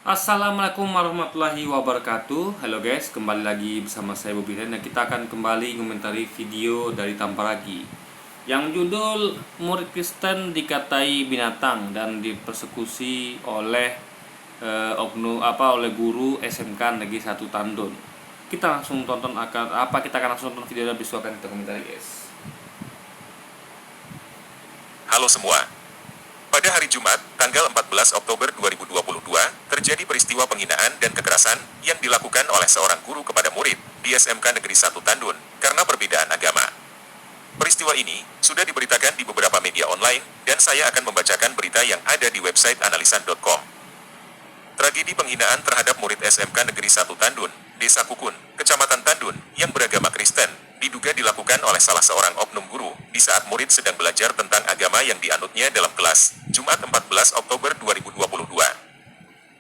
Assalamualaikum warahmatullahi wabarakatuh. Halo guys, kembali lagi bersama saya Bobi dan kita akan kembali komentari video dari Tamparagi yang judul murid Kristen dikatai binatang dan dipersekusi oleh oleh guru SMK Negeri 1 Tandun. Kita langsung tonton kita akan langsung tonton video dan visualkan kita komentari guys. Halo semua. Pada hari Jumat, tanggal 14 Oktober 2022, terjadi peristiwa penghinaan dan kekerasan yang dilakukan oleh seorang guru kepada murid di SMK Negeri 1 Tandun karena perbedaan agama. Peristiwa ini sudah diberitakan di beberapa media online dan saya akan membacakan berita yang ada di website analisan.com. Tragedi penghinaan terhadap murid SMK Negeri 1 Tandun, Desa Kukun, Kecamatan Tandun, yang beragama Kristen, diduga dilakukan oleh salah seorang oknum guru di saat murid sedang belajar tentang agama yang dianutnya dalam kelas, Jumat 14 Oktober 2022.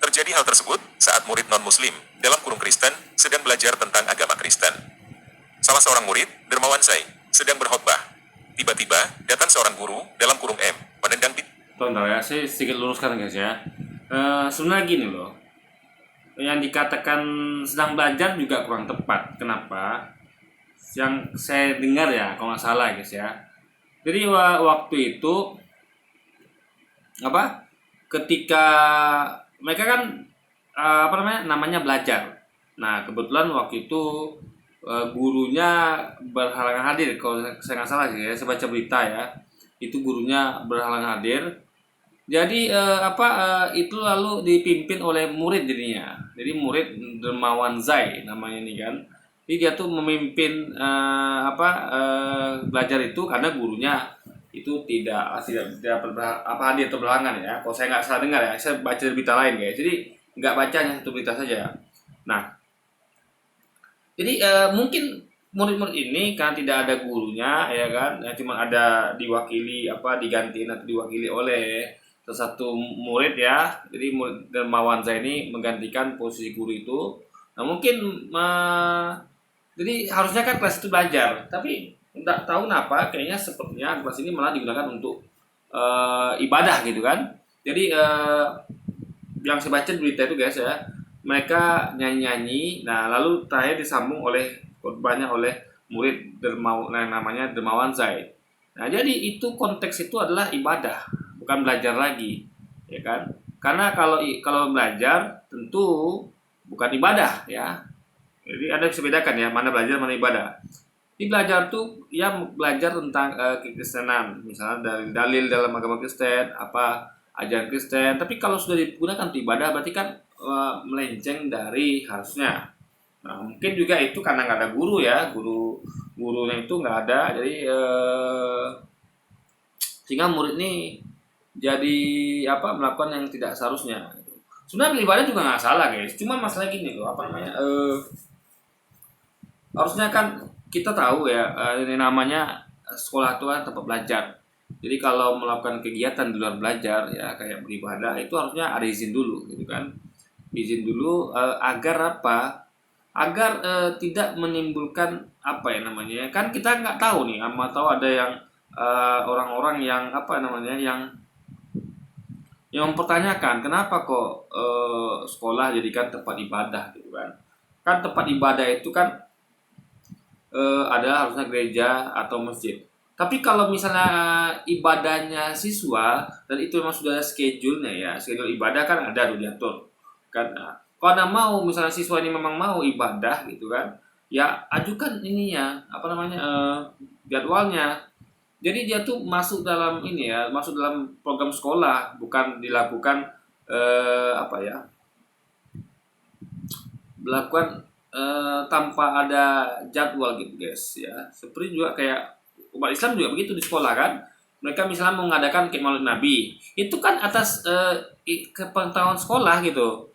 Terjadi hal tersebut saat murid non-muslim, dalam kurung Kristen, sedang belajar tentang agama Kristen. Salah seorang murid, Dermawan Zai, sedang berkhotbah. Tiba-tiba, datang seorang guru, dalam kurung M, menendang Bentar ya, saya sedikit luruskan guys ya. Sebenarnya gini loh, yang dikatakan sedang belajar juga kurang tepat. Kenapa? Yang saya dengar ya, kalau nggak salah guys ya. Jadi waktu itu apa? Ketika mereka kan namanya belajar. Nah kebetulan waktu itu gurunya berhalangan hadir. Kalau saya nggak salah sih ya, saya baca berita ya. Itu gurunya berhalangan hadir. Jadi itu lalu dipimpin oleh murid jadinya. Jadi murid Dermawan Zai namanya ini kan. Jadi dia tuh memimpin belajar itu karena gurunya itu tidak hadir atau berhalangan ya. Kalau saya nggak salah dengar ya, saya baca di berita lain guys. Jadi nggak baca hanya satu berita saja. Nah, jadi mungkin murid-murid ini karena tidak ada gurunya ya kan, ya cuma ada digantiin atau diwakili oleh salah satu murid ya. Jadi murid Dermawan ini menggantikan posisi guru itu. Nah mungkin jadi harusnya kan kelas itu belajar, tapi nggak tahu kenapa kayaknya sepertinya kelas ini malah digunakan untuk ibadah gitu kan. Jadi yang saya baca di berita itu guys ya, mereka nyanyi-nyanyi. Nah lalu terakhir disambung oleh khotbahnya oleh murid namanya Dermawan Zai. Nah jadi itu konteks itu adalah ibadah, bukan belajar lagi, ya kan? Karena kalau belajar tentu bukan ibadah ya. Jadi ada yang bisa bedakan ya, mana belajar mana ibadah. Di belajar tuh ya belajar tentang kekristenan, misalnya dari dalil dalam agama Kristen, apa ajaran Kristen. Tapi kalau sudah digunakan untuk ibadah berarti kan melenceng dari harusnya. Nah, mungkin juga itu karena nggak ada guru ya, gurunya itu nggak ada, jadi sehingga murid ini jadi melakukan yang tidak seharusnya. Sebenarnya beribadah juga nggak salah guys, cuma masalah gini loh, harusnya kan kita tahu ya, ini namanya sekolah itu kan tempat belajar. Jadi kalau melakukan kegiatan di luar belajar ya kayak beribadah itu harusnya ada izin dulu gitu kan. Izin dulu agar apa? Agar tidak menimbulkan kan kita nggak tahu nih, tahu ada yang orang-orang yang yang mempertanyakan kenapa kok sekolah jadikan tempat ibadah gitu kan. Kan tempat ibadah itu kan adalah harusnya gereja atau masjid. Tapi kalau misalnya ibadahnya siswa dan itu memang sudah ada schedule-nya ya, schedule ibadah kan ada tuh diatur. Kan kalau Anda mau misalnya siswa ini memang mau ibadah gitu kan, ya ajukan ininya jadwalnya. Jadi dia tuh masuk dalam masuk dalam program sekolah, bukan dilakukan melakukan tanpa ada jadwal gitu guys ya. Seperti juga kayak umat Islam juga begitu di sekolah kan. Mereka misalnya mengadakan kayak Maulid Nabi, itu kan atas kepengetahuan sekolah gitu.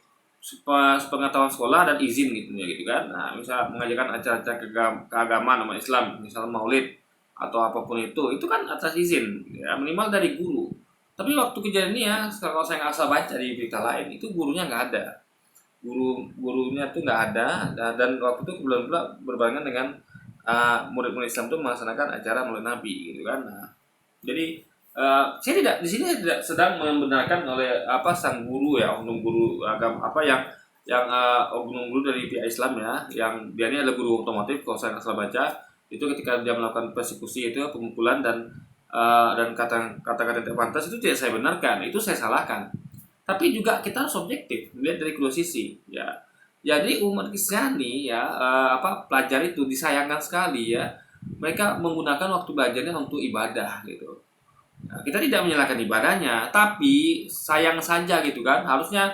Pengetahuan sekolah dan izin gitu ya gitu kan. Nah, misal mengajarkan acara-acara keagamaan umat Islam, misal Maulid atau apapun itu kan atas izin ya, minimal dari guru. Tapi waktu kejadian ini ya, kalau saya nggak salah baca di berita lain, itu gurunya nggak ada, gurunya tuh nggak ada. Dan waktu itu kebetulan pula berbarengan dengan murid-murid Islam tuh melaksanakan acara Maulid Nabi gitu kan. Nah, jadi Saya tidak di sini, saya tidak sedang membenarkan oleh sang guru ya, oknum guru agama oknum guru dari pihak Islam ya, yang dia ini adalah guru otomotif kalau saya nggak salah baca, itu ketika dia melakukan persekusi itu pemukulan dan kata-kata tidak pantas, itu tidak saya benarkan, itu saya salahkan. Tapi juga kita harus objektif melihat dari kedua sisi ya. Jadi umat Kristiani ya, pelajar itu disayangkan sekali ya, mereka menggunakan waktu belajarnya untuk ibadah gitu. Nah, kita tidak menyalahkan ibadahnya, tapi sayang saja gitu kan, harusnya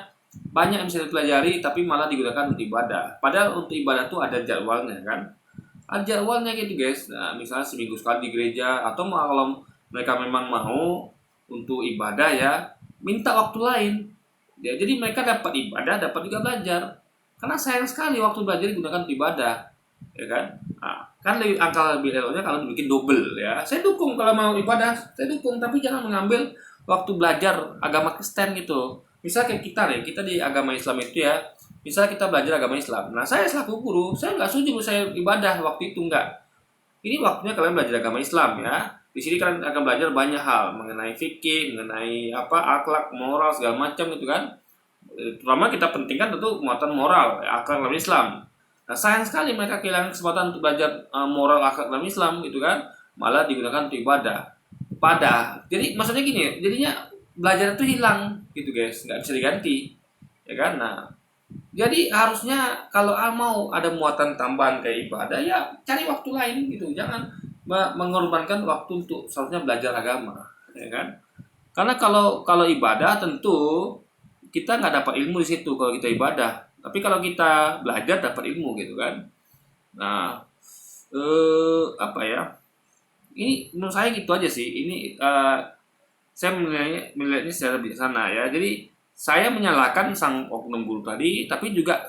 banyak yang bisa dipelajari tapi malah digunakan untuk ibadah. Padahal untuk ibadah tuh ada jadwalnya kan, ada jadwalnya gitu guys. Nah, misalnya seminggu sekali di gereja, atau kalau mereka memang mau untuk ibadah ya, minta waktu lain ya, jadi mereka dapat ibadah, dapat juga belajar. Karena sayang sekali waktu belajar digunakan untuk ibadah, ya kan? Nah, kan angka lebih eloknya kalau dibikin double ya. Saya dukung kalau mau ibadah, saya dukung, tapi jangan mengambil waktu belajar agama Kristen gitu. Misal kayak kita nih, kita di agama Islam itu ya, misal kita belajar agama Islam. Nah, saya selaku guru, saya nggak setuju saya ibadah waktu itu, enggak. Ini waktunya kalian belajar agama Islam ya. Di sini kalian akan belajar banyak hal mengenai fikih, mengenai akhlak, moral segala macam gitu kan. Terutama kita pentingkan tentu muatan moral, akhlak dalam Islam. Nah, sayang sekali mereka kehilangan kesempatan untuk belajar moral akhlak dalam Islam gitu kan, malah digunakan untuk ibadah. Jadi maksudnya gini, jadinya belajar itu hilang gitu guys, nggak bisa diganti, ya kan? Nah, jadi harusnya kalau mau ada muatan tambahan kayak ibadah ya cari waktu lain gitu, jangan mengorbankan waktu untuk seharusnya belajar agama, ya kan? Karena kalau ibadah tentu kita nggak dapat ilmu di situ kalau kita ibadah, tapi kalau kita belajar dapat ilmu gitu kan. Nah, apa ya? Ini menurut saya gitu aja sih. Ini saya melihatnya secara bijaksana ya. Jadi saya menyalahkan sang oknum guru tadi, tapi juga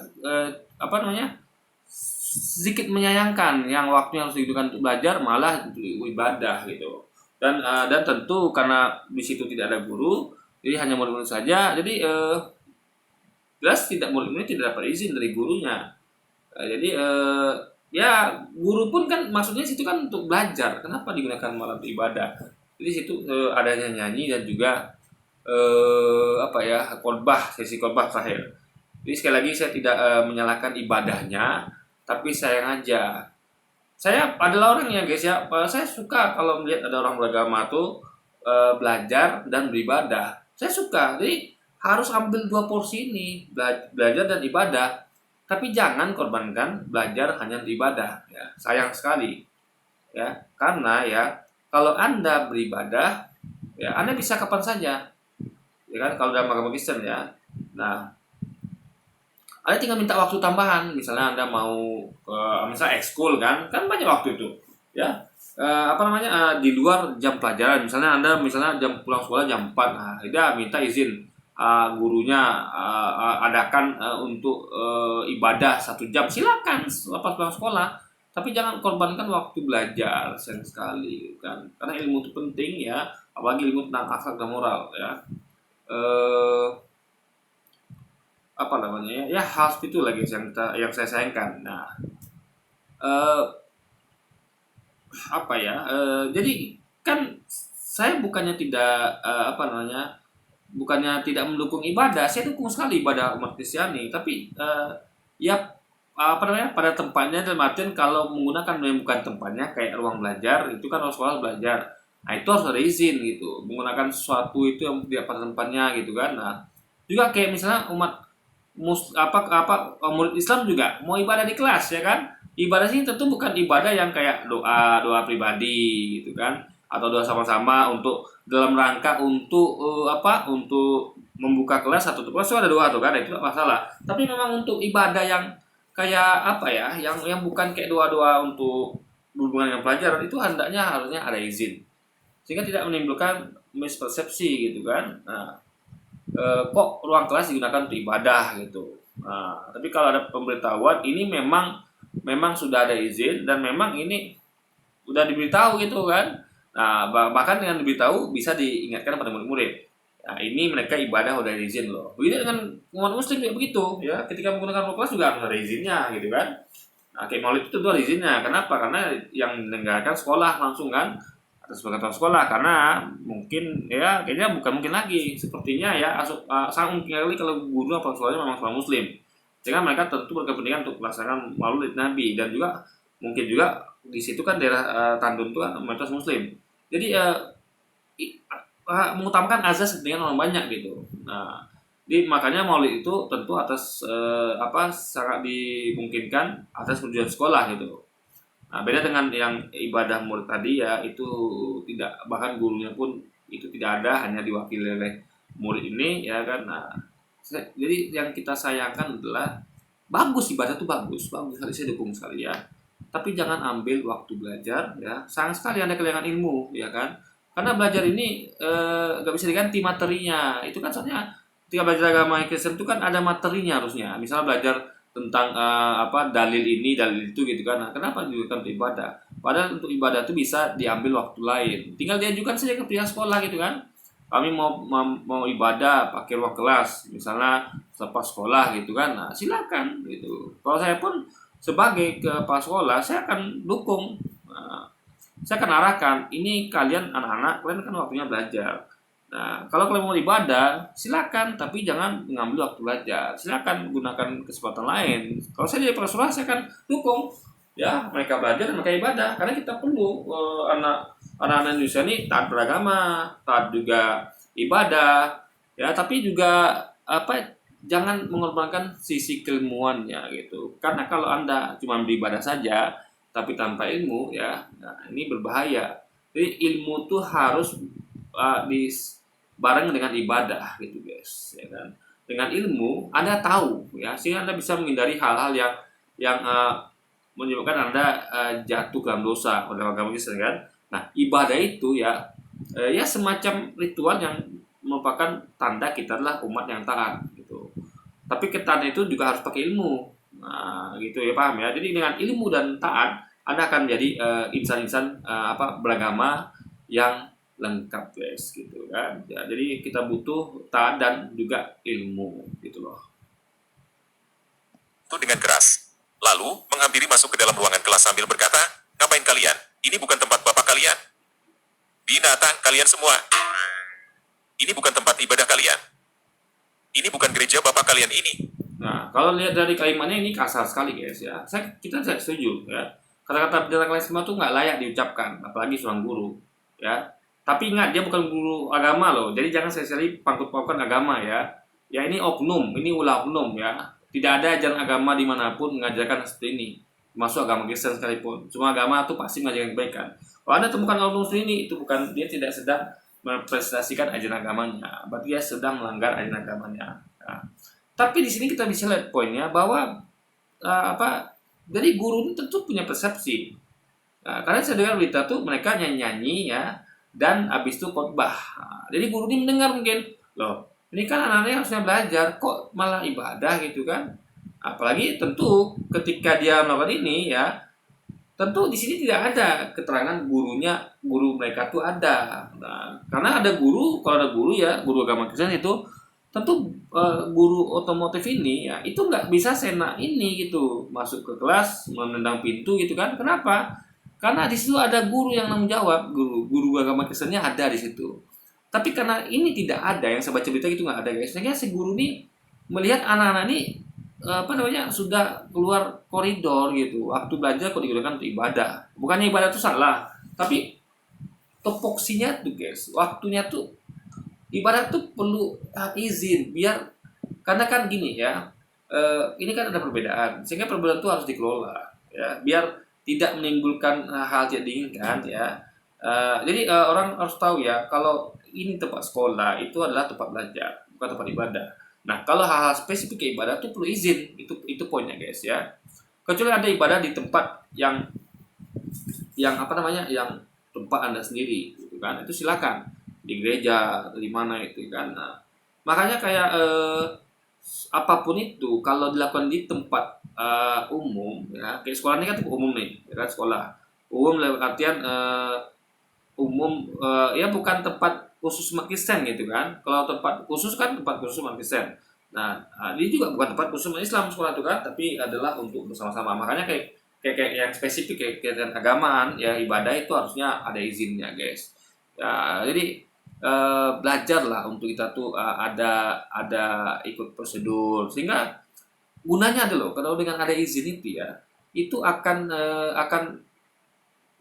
sedikit menyayangkan yang waktunya harus digunakan untuk belajar malah untuk ibadah gitu. Dan tentu karena di situ tidak ada guru, jadi hanya murid-murid saja. Jadi jelas murid-murid tidak dapat izin dari gurunya. Jadi ya guru pun kan maksudnya situ kan untuk belajar, kenapa digunakan malah untuk ibadah? Jadi situ adanya nyanyi dan juga sesi khotbah terakhir. Jadi sekali lagi saya tidak menyalahkan ibadahnya, tapi sayang aja. Saya adalah orang yang guys ya, saya suka kalau melihat ada orang beragama tuh belajar dan beribadah. Saya suka. Jadi harus ambil dua porsi ini, belajar dan ibadah. Tapi jangan korbankan belajar hanya untuk ibadah ya. Sayang sekali. Ya, karena ya kalau Anda beribadah ya Anda bisa kapan saja. Ya kan, kalau dalam agama Kristen ya. Nah, Anda tinggal minta waktu tambahan, misalnya Anda mau misalnya ekskul kan banyak waktu itu, ya. Di luar jam pelajaran, misalnya Anda jam pulang sekolah jam 4, nah, dia minta izin gurunya adakan untuk ibadah 1 jam, silakan lepas pulang sekolah, tapi jangan korbankan waktu belajar, sayang sekali kan, karena ilmu itu penting ya, apalagi ilmu tentang akhlak dan moral ya. Hal itu lagi yang saya sayangkan. Nah, jadi kan saya bukannya tidak bukannya tidak mendukung ibadah, saya dukung sekali ibadah umat Kristiani, tapi pada tempatnya, dalam artian kalau menggunakan yang bukan tempatnya kayak ruang belajar itu kan, orang sekolah belajar, nah itu harus ada izin gitu, menggunakan sesuatu itu yang tidak pada tempatnya gitu kan. Nah, juga kayak misalnya murid Islam juga mau ibadah di kelas ya kan, ibadah sini tentu bukan ibadah yang kayak doa pribadi gitu kan, atau doa sama-sama untuk dalam rangka untuk untuk membuka kelas atau kelas itu ada doa tuh kan, itu tidak masalah. Tapi memang untuk ibadah yang kayak yang bukan kayak doa-doa untuk berhubungan dengan pelajaran, itu harusnya ada izin sehingga tidak menimbulkan mispersepsi gitu kan. Nah, kok ruang kelas digunakan untuk ibadah gitu. Nah, tapi kalau ada pemberitahuan ini memang sudah ada izin dan memang ini udah diberitahu gitu kan. Nah, bahkan dengan diberitahu bisa diingatkan pada murid-murid. Nah, ini mereka ibadah udah ada izin loh. Begitu dengan umat muslim juga begitu ya. Ketika menggunakan ruang kelas juga harus ada izinnya gitu kan. Nah, kayak maulid itu ada izinnya. Kenapa? Karena yang mendengarkan sekolah langsung kan. atas pengetahuan sekolah, karena mungkin ya kayaknya bukan mungkin lagi, sepertinya ya sangat mungkin kali kalau guru apa sekolahnya memang sekolah muslim, sehingga mereka tentu berkepentingan untuk melaksanakan maulid Nabi, dan juga mungkin juga di situ kan daerah Tandun itu kan mayoritas muslim, jadi mengutamakan azas dengan orang banyak gitu. Nah, jadi makanya maulid itu tentu atas sangat dimungkinkan atas persetujuan sekolah gitu. Nah, beda dengan yang ibadah murid tadi ya, itu tidak, bahkan gurunya pun itu tidak ada, hanya diwakili oleh murid ini ya kan. Nah, jadi yang kita sayangkan adalah bagus, ibadah itu bagus, bagus sekali, saya dukung sekali ya. Tapi jangan ambil waktu belajar ya. Sayang sekali Anda kehilangan ilmu ya kan. Karena belajar ini nggak bisa diganti materinya. Itu kan soalnya ketika belajar agama Kristen itu kan ada materinya harusnya. Misalnya belajar tentang dalil ini dalil itu gitu kan. Nah, kenapa dilakukan untuk ibadah? Padahal untuk ibadah itu bisa diambil waktu lain, tinggal diajukan saja ke pihak sekolah gitu kan. Kami mau ibadah pakai ruang kelas misalnya selepas sekolah gitu kan. Nah, silakan gitu. Kalau saya pun sebagai kepala sekolah, saya akan dukung. Nah, saya akan arahkan, ini kalian anak-anak, kalian kan waktunya belajar. Nah, kalau kalian mau ibadah, silakan, tapi jangan mengambil waktu belajar. Silakan gunakan kesempatan lain. Kalau saya jadi kepala sekolah, saya akan dukung ya mereka belajar dan mereka ibadah, karena kita perlu anak-anak Indonesia ini taat beragama, taat juga ibadah, ya, tapi juga jangan mengorbankan sisi keilmuannya gitu. Karena kalau Anda cuma beribadah saja tapi tanpa ilmu ya, nah, ini berbahaya. Jadi ilmu tuh harus bareng dengan ibadah gitu guys, ya kan. Dengan ilmu Anda tahu ya, sehingga Anda bisa menghindari hal-hal yang menyebabkan Anda jatuh dalam dosa dalam agama Kristen kan. Nah, ibadah itu ya semacam ritual yang merupakan tanda kita adalah umat yang taat gitu. Tapi ketaatan itu juga harus pakai ilmu. Nah, gitu ya, paham ya. Jadi dengan ilmu dan taat Anda akan menjadi insan-insan beragama yang lengkap guys gitu kan. Ya, jadi kita butuh taat dan juga ilmu gitu loh. Itu dengan keras. Lalu, menghampiri masuk ke dalam ruangan kelas sambil berkata, "Ngapain kalian? Ini bukan tempat bapak kalian. Binatang kalian semua. Ini bukan tempat ibadah kalian. Ini bukan gereja bapak kalian ini." Nah, kalau lihat dari kalimatnya ini kasar sekali guys ya. Kita tidak setuju ya. Kata-kata binatang kalian semua tuh nggak layak diucapkan, apalagi seorang guru ya. Tapi ingat, dia bukan guru agama loh. Jadi jangan sekali pangkut-pangkutkan agama ya. Ya, ini oknum, ini ulah oknum ya. Tidak ada ajaran agama dimanapun mengajarkan seperti ini. Masuk agama Kristen sekalipun. Semua agama itu pasti mengajarkan kebaikan. Kalau Anda temukan oknum seperti ini, itu bukan, dia tidak sedang mempresentasikan ajaran agamanya. Berarti dia sedang melanggar ajaran agamanya. Nah, tapi di sini kita bisa lihat poinnya bahwa jadi guru ini tentu punya persepsi. Nah, karena saya dengar berita tuh mereka nyanyi-nyanyi ya, dan habis itu khotbah. Nah, jadi guru ini mendengar mungkin, loh, ini kan anak-anaknya harusnya belajar, kok malah ibadah gitu kan? Apalagi tentu ketika dia melakukan ini ya, tentu di sini tidak ada keterangan guru mereka tuh ada. Nah, karena ada guru, kalau ada guru ya, guru agama Kristen itu tentu guru otomotif ini ya, itu nggak bisa seenak ini gitu masuk ke kelas menendang pintu gitu kan? Kenapa? Karena di situ ada guru yang tanggung jawab, guru agama Kristennya ada di situ. Tapi karena ini tidak ada, yang saya baca berita itu nggak ada guys. Sehingga si guru ini melihat anak-anak ini sudah keluar koridor gitu. Waktu belajar kok digunakan untuk ibadah. Bukannya ibadah itu salah, tapi topoksinya tuh guys, waktunya tuh ibadah tuh perlu izin biar, karena kan gini ya, ini kan ada perbedaan, sehingga perbedaan itu harus dikelola ya, biar tidak menimbulkan hal tidak diinginkan ya. Jadi orang harus tahu ya, kalau ini tempat sekolah itu adalah tempat belajar, bukan tempat ibadah. Nah, kalau hal-hal spesifik ibadah itu perlu izin, itu poinnya guys ya. Kecuali ada ibadah di tempat yang yang tempat Anda sendiri gitu kan, itu silakan di gereja atau di mana itu kan. Nah, makanya kayak apapun itu kalau dilakukan di tempat umum ya, kayak sekolah ini kan umum nih ya kan, sekolah umum dalam artian umum ya, bukan tempat khusus umat Kristen gitu kan. Kalau tempat khusus kan tempat khusus umat Kristen. Nah, ini juga bukan tempat khusus umat Islam sekolah itu kan, tapi adalah untuk bersama-sama. Makanya kayak kayak yang spesifik kayak kegiatan agamaan ya, ibadah itu harusnya ada izinnya guys. Ya, jadi belajarlah untuk kita tuh ada ikut prosedur, sehingga gunanya ada loh kalau dengan ada izin itu ya, itu akan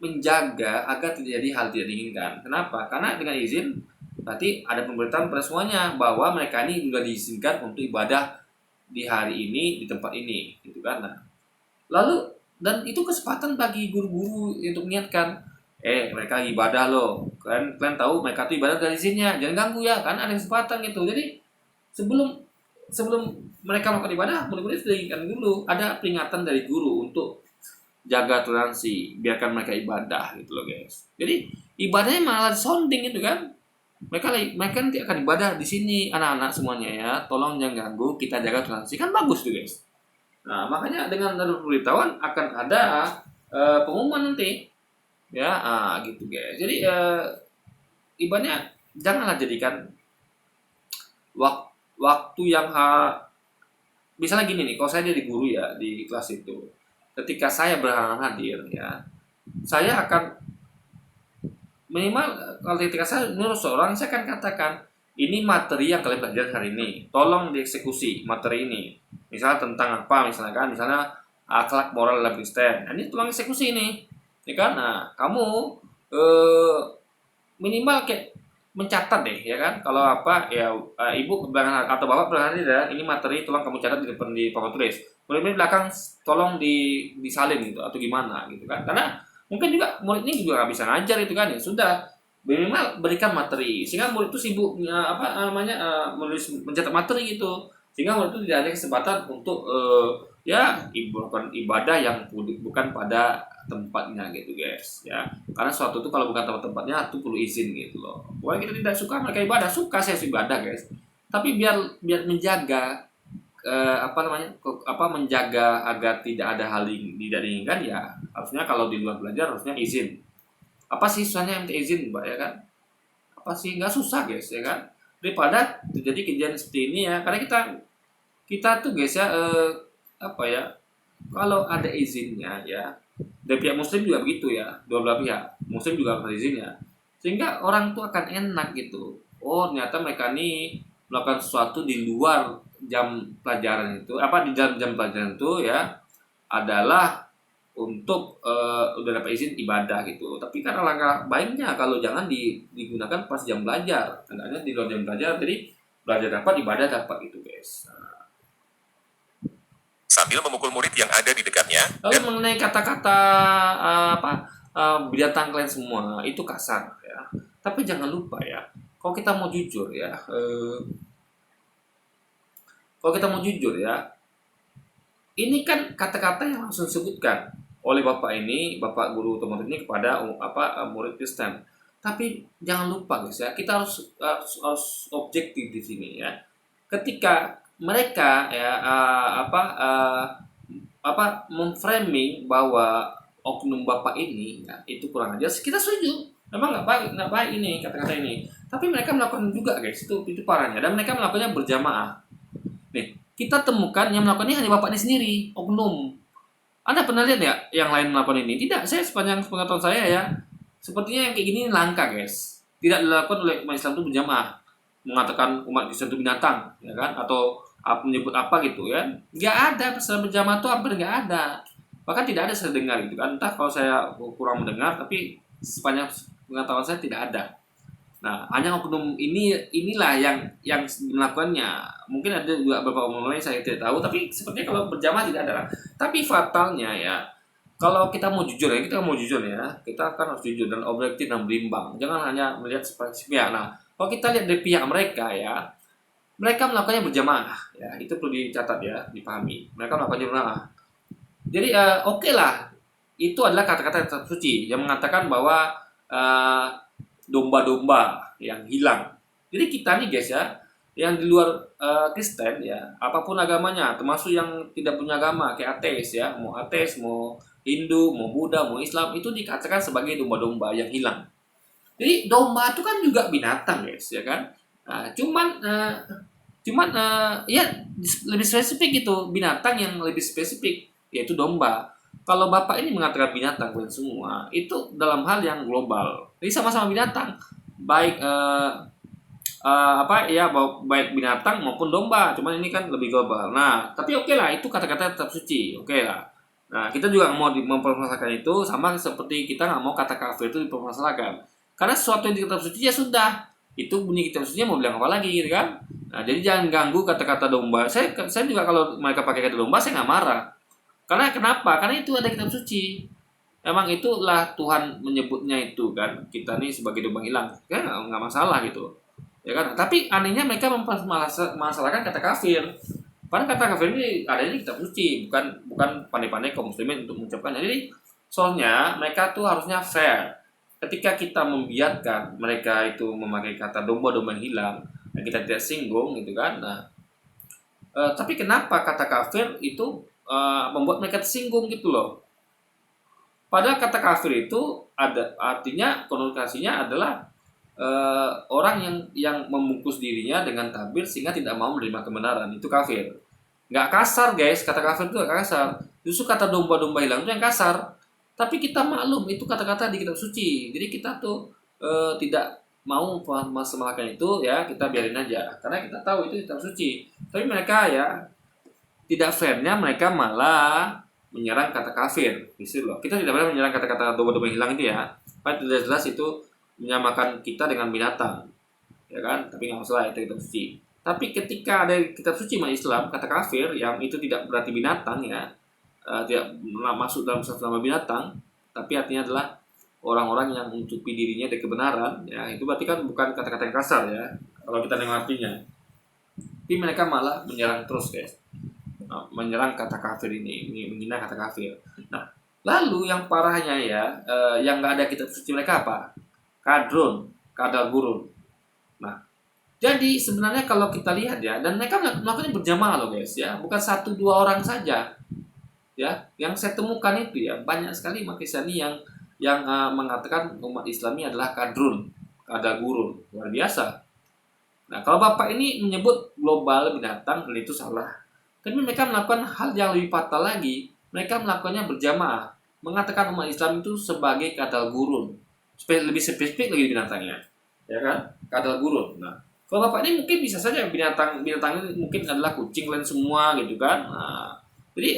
menjaga agar terjadi hal tidak diinginkan. Kenapa? Karena dengan izin berarti ada pemberitahuan pada semuanya bahwa mereka ini juga diizinkan untuk ibadah di hari ini di tempat ini, gitu kan. Nah, lalu dan itu kesempatan bagi guru-guru untuk mengingatkan, mereka ibadah loh, kalian tahu mereka tuh ibadah dari izinnya, jangan ganggu ya, kan ada kesempatan gitu. Jadi sebelum sebelum mereka melakukan ibadah, murid-murid sudah diingatkan dulu, ada peringatan dari guru untuk jaga toleransi, biarkan mereka ibadah gitu loh guys. Jadi ibadahnya malah sounding gitu kan, mereka nanti akan ibadah di sini, anak-anak semuanya ya, tolong jangan ganggu, kita jaga toleransi, kan bagus tuh guys. Nah, makanya dengan ada pemberitahuan akan ada pengumuman nanti ya, gitu guys. Jadi ibaratnya janganlah jadikan waktu yang misalnya gini nih, kalau saya jadi guru ya di kelas itu, ketika saya berhalangan hadir ya, saya akan minimal kalau ketika saya menurut seorang, saya akan katakan ini materi yang kalian belajar hari ini, tolong dieksekusi materi ini. Misalnya tentang apa, misalnya akhlak moral dalam Kristen, nah, ini tolong eksekusi ini, ya kan. Nah, kamu minimal kayak mencatat deh, ya kan. Kalau apa ya, ibu atau bapak berani ya, ini materi tolong kamu catat di depan di papan tulis. Murid-murid belakang tolong disalin gitu atau gimana gitu kan. Karena mungkin juga murid ini juga nggak bisa ngajar itu kan, ya sudah minimal berikan materi sehingga murid itu sibuk menulis mencatat materi gitu, sehingga murid itu tidak ada kesempatan untuk ya ibadah yang bukan pada tempatnya gitu guys ya. Karena suatu itu kalau bukan tempatnya itu perlu izin gitu loh. Wah, kita tidak suka mereka ibadah, suka saya ibadah guys, tapi biar menjaga menjaga agar tidak ada hal yang tidak diinginkan ya, harusnya kalau di luar belajar harusnya izin. Apa sih susahnya minta izin mbak, ya kan? Apa sih, nggak susah guys, ya kan? Daripada terjadi kejadian seperti ini ya, karena kita tuh guys ya, kalau ada izinnya ya, dari pihak muslim juga begitu ya, dua belah pihak, muslim juga harus izinnya, sehingga orang tuh akan enak gitu. Oh, ternyata mereka nih melakukan sesuatu di luar jam pelajaran itu, di jam pelajaran itu ya, adalah untuk udah dapat izin ibadah gitu. Tapi karena langkah baiknya kalau jangan digunakan pas jam belajar, hendaknya di luar jam belajar, jadi belajar dapat, ibadah dapat gitu guys. Sambil memukul murid yang ada di dekatnya. Lalu mengenai kata-kata binatang kalian semua itu kasar ya. Tapi jangan lupa ya, kalau kita mau jujur ya, ini kan kata-kata yang langsung disebutkan oleh bapak guru atau murid ini kepada murid Kristen. Tapi jangan lupa guys ya, kita harus objektif di sini ya. Ketika mereka ya memframing bahwa oknum bapak ini ya, itu kurang ajar, kita setuju. Memang nggak baik ini kata-kata ini. Tapi mereka melakukan juga guys, itu parahnya, dan mereka melakukannya berjamaah. Nih, kita temukan yang melakukan ini hanya bapak ini sendiri, oknum. Anda pernah lihat ya yang lain melakukan ini? Tidak, saya sepanjang pengetahuan saya ya, sepertinya yang kayak gini langka guys. Tidak dilakukan oleh umat Islam itu berjamaah, mengatakan umat Islam itu binatang, ya kan? Atau menyebut apa gitu ya, nggak ada pesan berjamaah itu, hampir nggak ada, bahkan tidak ada saya dengar gitu kan. Entah kalau saya kurang mendengar, tapi sepanjang pengetahuan saya tidak ada. Nah, hanya oknum inilah yang melakukannya. Mungkin ada juga beberapa oknum lain saya tidak tahu, tapi sepertinya kalau berjamaah tidak ada. Tapi fatalnya ya, kalau kita mau jujur ya, kita kan harus jujur dan objektif dan berimbang. Jangan hanya melihat spesifik. Nah, kalau kita lihat dari pihak mereka ya, mereka melakukannya berjamaah ya, itu perlu dicatat ya, dipahami. Mereka melakukannya berjamaah. Jadi oke lah, itu adalah kata-kata yang suci yang mengatakan bahwa domba-domba yang hilang. Jadi kita nih guys ya, yang di luar Kristen ya, apapun agamanya, termasuk yang tidak punya agama kayak ateis ya, mau ateis, mau Hindu, mau Buddha, mau Islam, itu dikatakan sebagai domba-domba yang hilang. Jadi domba itu kan juga binatang guys, ya kan? Nah, cuman ya lebih spesifik gitu, binatang yang lebih spesifik yaitu domba. kalau Bapak ini mengatakan binatang kalian semua, itu dalam hal yang global. Jadi sama-sama binatang, baik apa ya, baik binatang maupun domba. Cuman ini kan lebih global. Nah, tapi oke lah, itu kata-kata tetap suci, oke lah. Nah, kita juga mau mempermasalahkan itu, sama seperti kita nggak mau kata kafir itu dipermasalahkan. Karena sesuatu yang di kitab suci ya sudah, itu bunyi kitab suci mau bilang apa lagi gitu kan. Nah, jadi jangan ganggu kata-kata domba. Saya juga kalau mereka pakai kata domba saya nggak marah. Karena kenapa? Karena itu ada kitab suci. Emang itulah Tuhan menyebutnya itu kan. Kita nih sebagai domba hilang, kan nggak masalah gitu. Ya kan? Tapi anehnya mereka mempermasalahkan kata kafir. Padahal kata kafir ini adanya di kitab suci, bukan pandai-pandai kaum muslimin untuk mengucapkannya. Jadi soalnya mereka tuh harusnya fair. Ketika kita membiarkan mereka itu memakai kata domba-domba yang hilang, dan kita tidak singgung gitu kan. Nah, tapi kenapa kata kafir itu membuat mereka tersinggung gitu loh? Padahal kata kafir itu ada artinya, konotasinya adalah orang yang membungkus dirinya dengan tabir sehingga tidak mau menerima kebenaran, itu kafir. Nggak kasar guys, kata kafir itu nggak kasar. Justru kata domba-domba hilang itu yang kasar. Tapi kita maklum itu kata-kata di kitab suci. Jadi kita tuh tidak mau masalahkan itu ya, kita biarin aja. Karena kita tahu itu kitab suci. Tapi mereka ya tidak fairnya mereka malah menyerang kata kafir. Gitu loh. Kita tidak boleh menyerang kata-kata domba-domba hilang itu ya. Padahal tidak jelas itu menyamakan kita dengan binatang, ya kan? Tapi nggak masalah, itu kitab suci. Tapi ketika ada kitab suci umat Islam kata kafir yang itu tidak berarti binatang ya, tidak masuk dalam satu nama binatang, tapi artinya adalah orang-orang yang menutupi dirinya dari kebenaran, ya itu berarti kan bukan kata-kata yang kasar ya, kalau kita dengar artinya. Tapi mereka malah menyerang terus guys, menyerang kata kafir ini menghina kata kafir. Nah, lalu yang parahnya ya, yang nggak ada kitab suci mereka apa? Kadrun, kadal gurun. Nah, jadi sebenarnya kalau kita lihat ya, dan mereka melakukannya berjamaah loh guys ya, bukan 1-2 orang saja. Ya, yang saya temukan itu ya banyak sekali umat Kristiani yang mengatakan umat Islami adalah kadrun, kadal gurun, luar biasa. Nah, kalau Bapak ini menyebut global binatang, itu salah. Tapi mereka melakukan hal yang lebih fatal lagi. Mereka melakukannya berjamaah, mengatakan umat Islam itu sebagai kadal gurun. Lebih spesifik lagi binatangnya, ya kan, kadal gurun. Nah, kalau Bapak ini mungkin bisa saja binatang ini mungkin adalah kucing kalian semua gitu kan. Nah, jadi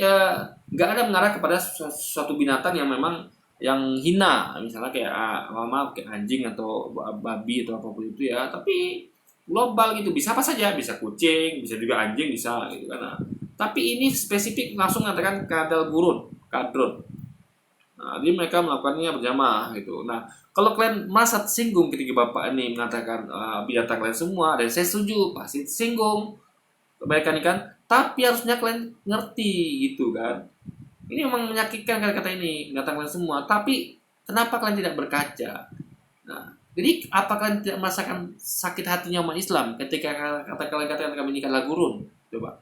nggak ada mengarah kepada suatu binatang yang memang yang hina, misalnya kayak kayak anjing atau babi atau apapun itu ya. Tapi global gitu, bisa apa saja, bisa kucing, bisa juga anjing, bisa gitu kan. Nah, tapi ini spesifik langsung mengatakan kadal gurun, kadrun. Nah, jadi mereka melakukannya berjamaah gitu. Nah, kalau kalian merasa tersinggung ketika Bapak ini mengatakan binatang kalian semua, dan saya setuju, pasti tersinggung. Kebaikan kan, tapi harusnya kalian ngerti gitu kan. Ini memang menyakitkan kata-kata ini, binatang kalian semua. Tapi kenapa kalian tidak berkaca? Nah, jadi apa kalian tidak merasakan sakit hatinya umat Islam ketika kalian katakan kami ini adalah gurun? Coba,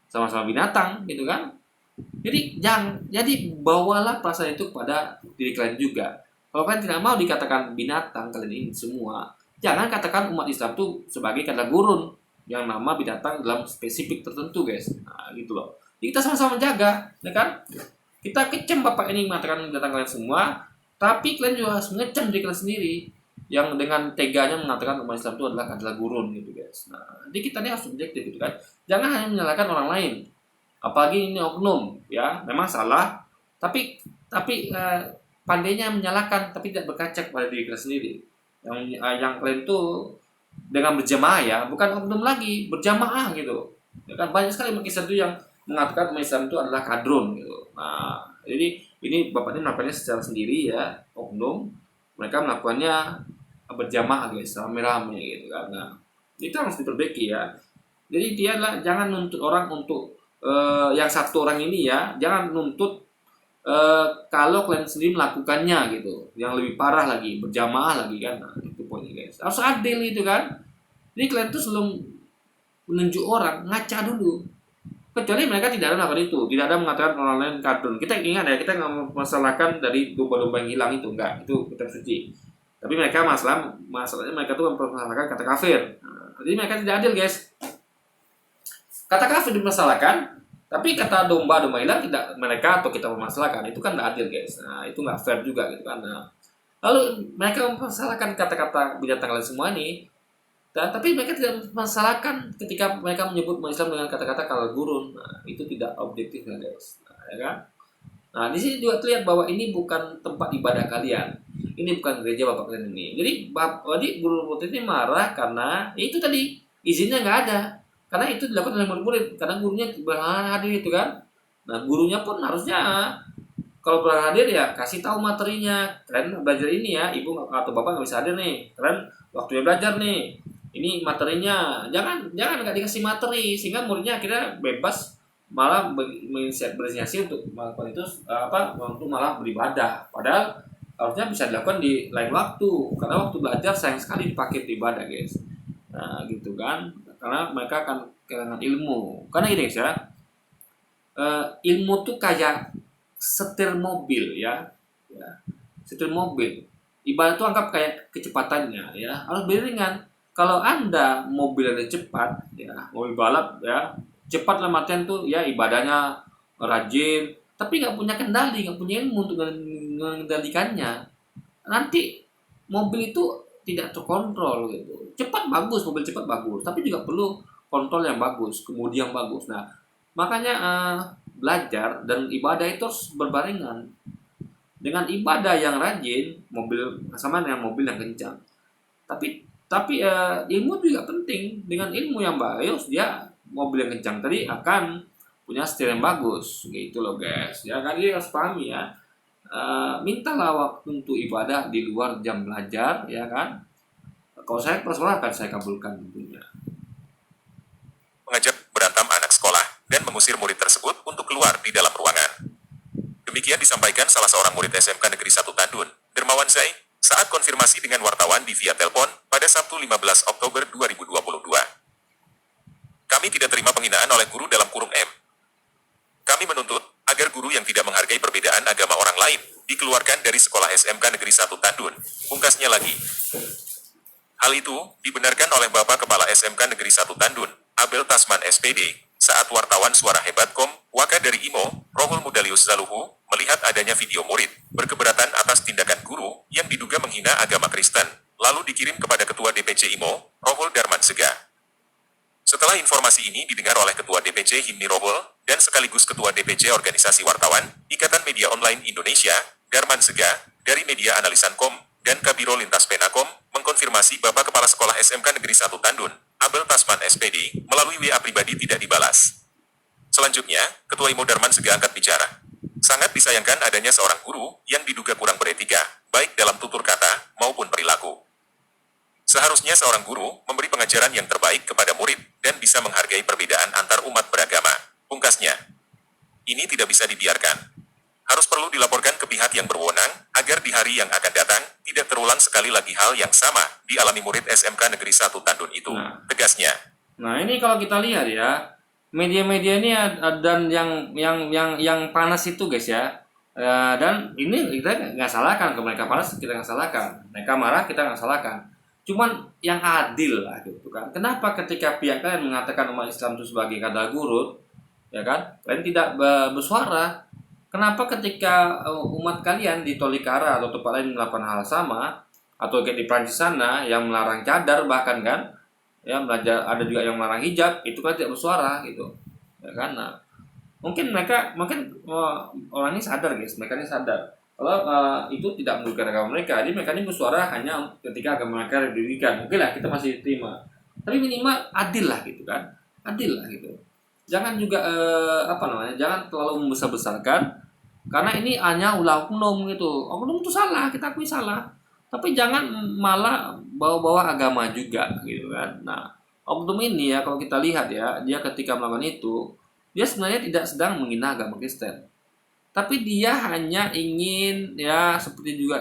sama-sama binatang gitu kan. Jadi bawalah perasaan itu kepada diri kalian juga. Kalau kalian tidak mau dikatakan binatang kalian ini semua, jangan katakan umat Islam itu sebagai kata gurun yang nama binatang dalam spesifik tertentu guys. Nah gitu loh. Jadi kita sama-sama menjaga, ya kan? Kita kecem Bapak ini mengatakan binatang kalian semua, tapi kalian juga harus mengecam diri kalian sendiri yang dengan teganya mengatakan umat Islam itu adalah kata gurun gitu guys. Nah, jadi kita ini harus objektif gitu kan. Jangan hanya menyalahkan orang lain. Apalagi ini oknum ya, memang salah, tapi pandainya menyalahkan tapi tidak berkaca kepada diri kita sendiri. Yang kalian tuh dengan berjamaah ya, bukan oknum lagi, berjamaah gitu. Ya kan banyak sekali kisah itu yang mengatakan umat Islam itu adalah kadrun gitu. Nah, jadi ini Bapak ini melakukannya secara sendiri ya, oknum. Mereka melakukannya berjamaah guys, rame-rame gitu kan. Nah, itu harus diperbaiki ya. Jadi dia jangan nuntut orang untuk yang satu orang ini ya, jangan nuntut kalau kalian sendiri melakukannya gitu, yang lebih parah lagi, berjamaah lagi kan. Nah, itu poinnya guys, harus adil gitu kan. Jadi kalian tuh sebelum menunjuk orang, ngaca dulu. Kecuali mereka tidak ada melakukan itu, tidak ada mengatakan orang lain kadrun. Kita ingat ya, kita nggak masalahkan dari domba-domba yang hilang itu, enggak, itu kitab suci. Tapi mereka masalahnya mereka tuh mempermasalahkan kata kafir. Nah, jadi mereka tidak adil guys. Kata kafir dimasalahkan, Tapi kata domba hilang tidak mereka atau kita permasalahkan, itu kan tidak adil guys. Nah itu nggak fair juga gitu kan. Nah, lalu mereka mempermasalahkan kata-kata binatang lain semua ini. Tapi mereka tidak masalahkan ketika mereka menyebut umat Islam dengan kata-kata kalal gurun. Nah, itu tidak objektif ya guys. Nah, ya kan? Nah, di sini juga terlihat bahwa ini bukan tempat ibadah kalian. Ini bukan gereja bapak kalian ini. Jadi guru ini marah karena itu tadi izinnya nggak ada. Karena itu dilakukan oleh murid-murid. Karena gurunya berhalangan hadir itu kan. Nah, gurunya pun harusnya kalau pernah hadir ya kasih tahu materinya. Kalian belajar ini ya, ibu atau bapak nggak bisa hadir nih. Kalian waktunya belajar nih. Ini materinya, jangan nggak dikasih materi sehingga muridnya akhirnya bebas malah berinisiasi untuk melakukan itu untuk malah beribadah. Padahal harusnya bisa dilakukan di lain waktu karena waktu belajar sayang sekali dipakai untuk ibadah guys. Nah gitu kan, karena mereka akan kehilangan ilmu. Karena gini guys ya, ilmu tuh kayak setir mobil ya, setir mobil. Ibadah tuh anggap kayak kecepatannya ya, harus beriringan. Kalau Anda mobilnya cepat, ya mobil balap ya cepat lah artian tuh ya ibadahnya rajin, tapi nggak punya kendali, nggak punya ilmu untuk mengendalikannya. Nanti mobil itu tidak terkontrol gitu. Cepat bagus, mobil cepat bagus, tapi juga perlu kontrol yang bagus, kemudi yang bagus. Nah makanya belajar dan ibadah itu harus berbarengan. Dengan ibadah yang rajin, mobil sama dengan mobil yang kencang. Tapi ilmu juga penting. Dengan ilmu yang bagus dia mobil yang kencang tadi akan punya setir yang bagus gitu loh guys ya kan. Jadi harus pahami ya, mintalah waktu untuk ibadah di luar jam belajar ya kan. Kalau saya persoalan akan saya kabulkan tentunya. Mengajak berantem anak sekolah dan mengusir murid tersebut untuk keluar di dalam ruangan. Demikian disampaikan salah seorang murid SMK Negeri 1 Tandun, Dermawan Zai, saat konfirmasi dengan wartawan di via telepon pada Sabtu 15 Oktober 2022. Kami tidak terima penghinaan oleh guru dalam kurung M. Kami menuntut agar guru yang tidak menghargai perbedaan agama orang lain dikeluarkan dari sekolah SMK Negeri 1 Tandun. Pungkasnya lagi. Hal itu dibenarkan oleh Bapak Kepala SMK Negeri 1 Tandun, Abel Tasman SPD, saat wartawan Suara Hebatkom, Waka dari IMO, Rohul Mudalius Zaluhu, melihat adanya video murid berkeberatan atas tindakan guru yang diduga menghina agama Kristen, lalu dikirim kepada Ketua DPC IMO, Rohul Darman Sega. Setelah informasi ini didengar oleh Ketua DPC Himni Rohul dan sekaligus Ketua DPC Organisasi Wartawan, Ikatan Media Online Indonesia, Darman Sega, dari Media Analisan.com, dan Kabiro Lintas Penakom, mengkonfirmasi Bapak Kepala Sekolah SMK Negeri 1 Tandun, Abel Tasman SPD, melalui WA pribadi tidak dibalas. Selanjutnya, Ketua IMO Darman Sega angkat bicara. Sangat disayangkan adanya seorang guru yang diduga kurang beretika, baik dalam tutur kata maupun perilaku. Seharusnya seorang guru memberi pengajaran yang terbaik kepada murid dan bisa menghargai perbedaan antar umat beragama. Pungkasnya, ini tidak bisa dibiarkan. Harus perlu dilaporkan ke pihak yang berwenang agar di hari yang akan datang tidak terulang sekali lagi hal yang sama dialami murid SMK Negeri 1 Tandun itu. Tegasnya. Nah ini kalau kita lihat ya, media-media ini dan yang panas itu guys ya. Dan ini kita nggak salahkan, kalau mereka panas kita nggak salahkan, mereka marah kita nggak salahkan. Cuman yang adil lah gitu kan. Kenapa ketika pihak kalian mengatakan umat Islam itu sebagai kata gurun, ya kan, kalian tidak bersuara? Kenapa ketika umat kalian di Tolikara atau tempat lain melakukan hal sama, atau kayak di Prancis sana yang melarang cadar bahkan kan, ya belajar ada juga yang melarang hijab, itu kan tidak bersuara gitu, ya kan? Nah, mungkin orang ini sadar guys, mereka ini sadar kalau itu tidak merugikan agama mereka, jadi mereka ini bersuara hanya ketika agama mereka dirugikan. Oke lah, kita masih terima, tapi minimal adil lah gitu kan, adil lah gitu. Jangan juga jangan terlalu membesar-besarkan, karena ini hanya ulah oknum gitu. Oknum itu salah, kita akui salah, tapi jangan malah bawa-bawa agama juga gitu kan. Nah, oknum ini ya kalau kita lihat ya, dia ketika melakukan itu, dia sebenarnya tidak sedang menghina agama Kristen, tapi dia hanya ingin ya seperti juga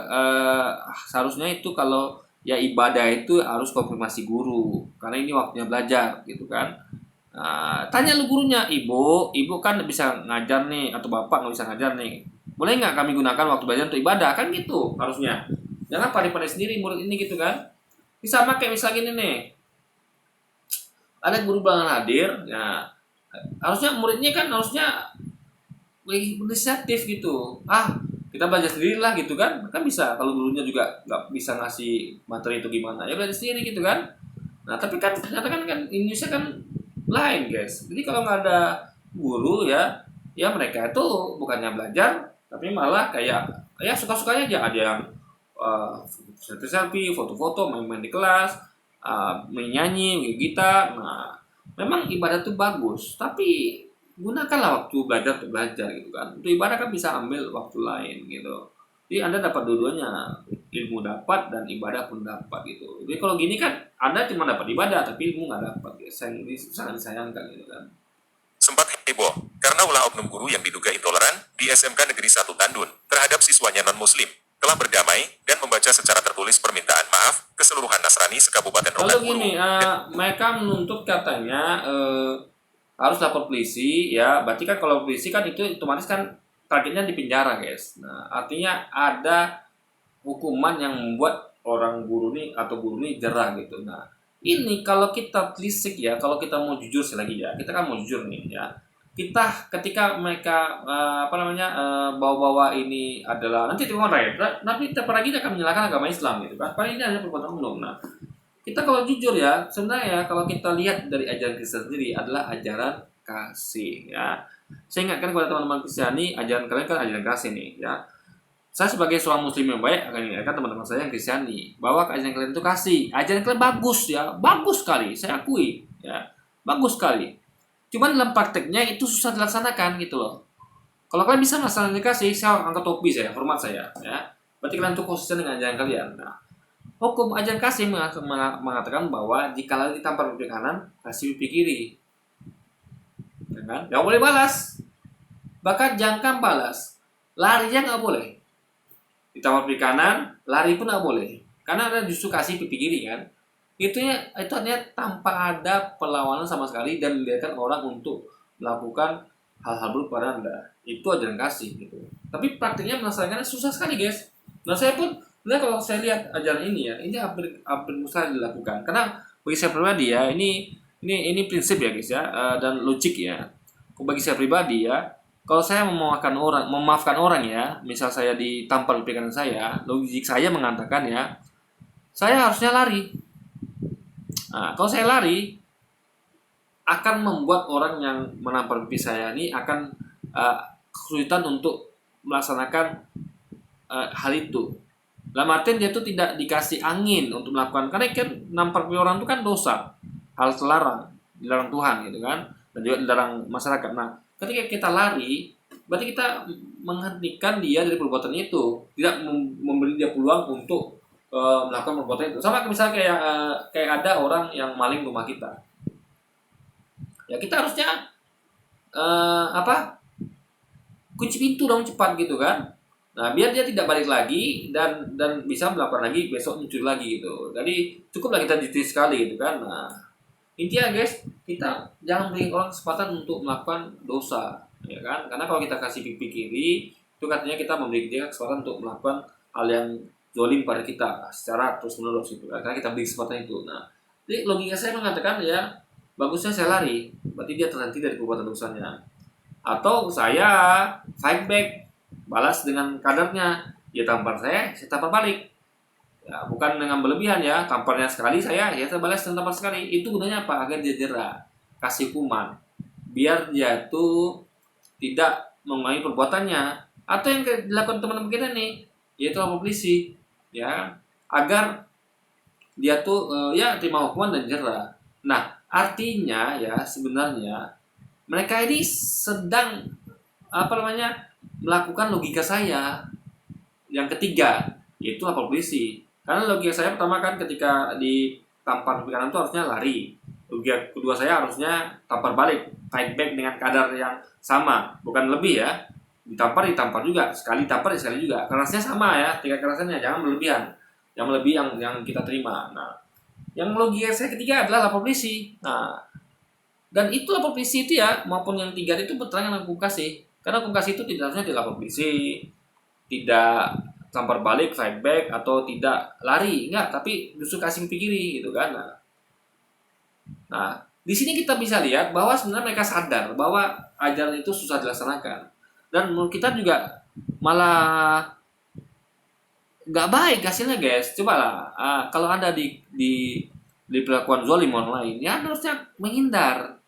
seharusnya itu kalau ya ibadah itu harus konfirmasi guru, karena ini waktunya belajar gitu kan. Tanya lu gurunya, ibu kan bisa ngajar nih, atau bapak nggak bisa ngajar nih, boleh nggak kami gunakan waktu belajar untuk ibadah, kan gitu harusnya. Jangan pandai-pandai sendiri murid ini gitu kan. Bisa pakai misalnya gini nih, ada guru belakang hadir, ya Harusnya muridnya kan harusnya inisiatif gitu. Kita belajar sendiri lah gitu kan bisa. Kalau gurunya juga nggak bisa ngasih materi itu gimana, ya belajar sendiri gitu kan. Nah tapi kan ternyata kan Indonesia kan lain guys. Jadi kalau nggak ada guru ya mereka itu bukannya belajar tapi malah kayak ya suka-sukanya aja. Ada yang selfie, foto-foto, main-main di kelas, menyanyi, main gitar. Nah memang ibadah itu bagus, tapi gunakanlah waktu belajar untuk belajar gitu kan. Untuk ibadah kan bisa ambil waktu lain gitu. Jadi Anda dapat dua-duanya, ilmu dapat dan ibadah pun dapat gitu. Jadi kalau gini kan Anda cuma dapat ibadah tapi ilmu nggak dapat. Ya. Ini sangat disayangkan gitu kan. Sempat heboh karena ulah oknum guru yang diduga intoleran di SMK Negeri 1 Tandun terhadap siswanya non-muslim telah berdamai dan membaca secara tertulis permintaan maaf keseluruhan Nasrani sekabupaten Lalu Rokan Hulu. gini, mereka menuntut katanya harus lapor polisi ya. Berarti kan kalau polisi kan itu otomatis kan targetnya di penjara guys. Nah artinya ada hukuman yang membuat orang guru nih atau guru nih jerah gitu. Nah ini kalau kita telisik ya, kalau kita mau jujur sih lagi ya, kita kan mau jujur nih ya. Kita ketika mereka bawa-bawa ini adalah nanti itu ya, tapi kita lagi akan menyalahkan agama Islam gitu kan. Padahal ini hanya perbuatan umum. Nah kita kalau jujur ya, sebenarnya kalau kita lihat dari ajaran Kristen sendiri adalah ajaran kasih ya. Saya ingatkan kepada teman-teman Kristiani, ajaran kalian kan ajaran kasih nih ya. Saya sebagai seorang muslim yang baik akan ingatkan teman-teman saya yang Kristiani bahwa ajaran kalian itu kasih. Ajaran kalian bagus ya, bagus sekali, saya akui ya. Bagus sekali. Cuman dalam prakteknya itu susah dilaksanakan gitu loh. Kalau kalian bisa melaksanakan kasih, saya angkat topi saya, hormat saya ya. Berarti kalian tuh konsisten dengan ajaran kalian. Nah, hukum ajaran kasih mengatakan bahwa jika ditampar pipi kanan, kasih pipi kiri. Ya kan? Gak boleh balas. Bahkan jangka balas. Larinya nggak boleh. Ditampar pipi kanan, lari pun nggak boleh. Karena ada justru kasih pipi kiri kan. Itu artinya tanpa ada perlawanan sama sekali dan membiarkan orang untuk melakukan hal-hal buruk pada Anda. Itu ajaran kasih gitu. Tapi praktiknya melaksanakannya susah sekali guys. Nah saya pun sebenarnya kalau saya lihat ajaran ini ya, ini hampir mustahil dilakukan. Karena bagi saya pribadi ya, ini prinsip ya guys ya, dan logik ya. Bagi saya pribadi ya, kalau saya memaafkan orang ya, misal saya ditampar di kanan saya, logik saya mengatakan ya, saya harusnya lari. Nah, kalau saya lari, akan membuat orang yang menampar pipi saya ini akan kesulitan untuk melaksanakan hal itu. Dalam artian dia tuh tidak dikasih angin untuk melakukan, karena kan nampar orang itu kan dosa, hal terlarang, dilarang Tuhan gitu kan, dan juga dilarang masyarakat. Nah, ketika kita lari, berarti kita menghentikan dia dari perbuatan itu, tidak memberi dia peluang untuk melakukan perbuatan itu. Sama misalnya kayak ada orang yang maling rumah kita, ya kita harusnya kunci pintu dong cepat gitu kan. Nah, biar dia tidak balik lagi dan bisa melakukan lagi besok mencuri lagi gitu. Jadi cukuplah kita detail sekali gitu kan. Nah, intinya guys, kita jangan beri orang kesempatan untuk melakukan dosa, ya kan? Karena kalau kita kasih pipi kiri, itu katanya kita memberi dia kesempatan untuk melakukan hal yang zolim pada kita secara terus menerus gitu. Karena kita beri kesempatan itu. Nah, jadi logika saya mengatakan ya bagusnya saya lari, berarti dia terhenti dari perbuatan dosanya. Atau saya fight back, balas dengan kadarnya, dia tampar saya tampar balik ya, bukan dengan berlebihan ya, tamparnya sekali saya balas dengan tampar sekali. Itu gunanya apa? Agar dia jerah, kasih hukuman biar dia tuh tidak mengulangi perbuatannya. Atau yang dilakukan teman-teman kita nih, yaitu lapor polisi ya, agar dia tuh ya terima hukuman dan jerah. Nah artinya ya sebenarnya mereka ini sedang melakukan logika saya yang ketiga, yaitu lapor polisi. Karena logika saya pertama kan ketika ditampar pipi kanan itu harusnya lari. Logika kedua saya harusnya tampar balik, fight back dengan kadar yang sama, bukan lebih ya. Ditampar juga, sekali tampar sekali juga. Kerasnya sama ya, tingkat kerasannya jangan berlebihan. Yang lebih yang kita terima. Nah, yang logika saya ketiga adalah lapor polisi. Nah, dan itu lapor polisi itu ya, maupun yang tiga itu bertentangan dengan hukum kasih. Karena hukum kasih itu tidak harusnya dilapor polisi, tidak tampar balik, fight back, atau tidak lari, enggak, tapi justru kasih pipi kiri gitu kan. Nah, Di sini kita bisa lihat bahwa sebenarnya mereka sadar bahwa ajaran itu susah dilaksanakan. Dan menurut kita juga malah nggak baik hasilnya guys. Cobalah kalau Anda di perlakuan zolim orang lain, ya Anda harusnya menghindar.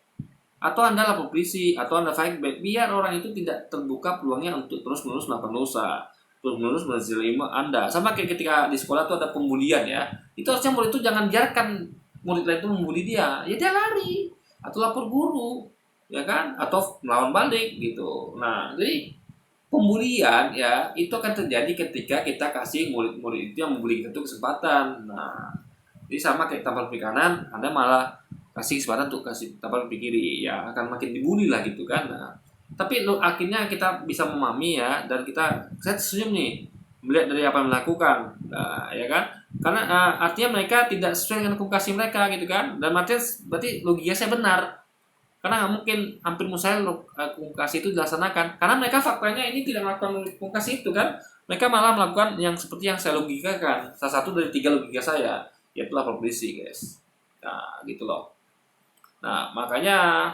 Atau Anda lapor polisi, atau Anda fight back, biar orang itu tidak terbuka peluangnya untuk terus-menerus melakukan dosa, terus-menerus menzalimi Anda. Sama kayak ketika di sekolah itu ada pembulian ya, itu harusnya murid itu jangan biarkan murid lain itu membuli dia, ya dia lari, atau lapor guru, ya kan, atau melawan balik gitu. Nah, jadi pembulian ya itu akan terjadi ketika kita kasih murid-murid itu yang membuli kita itu kesempatan. Nah, jadi sama kayak tampar pipi kanan, Anda malah kasih kesempatan untuk kasih tampar pipi kiri, ya akan makin dibully lah gitu kan. Nah, tapi lo akhirnya kita bisa memahami ya, dan saya senyum nih melihat dari apa yang melakukan, nah, ya kan, karena artinya mereka tidak sesuai dengan hukum kasih mereka gitu kan, dan berarti logika saya benar. Karena nggak mungkin hampir mustahil komunikasi itu dilaksanakan, karena mereka faktanya ini tidak melakukan komunikasi itu kan, mereka malah melakukan yang seperti yang saya logikakan, salah satu dari 3 logika saya, yaitu lapor polisi guys. Nah gitu loh. Nah makanya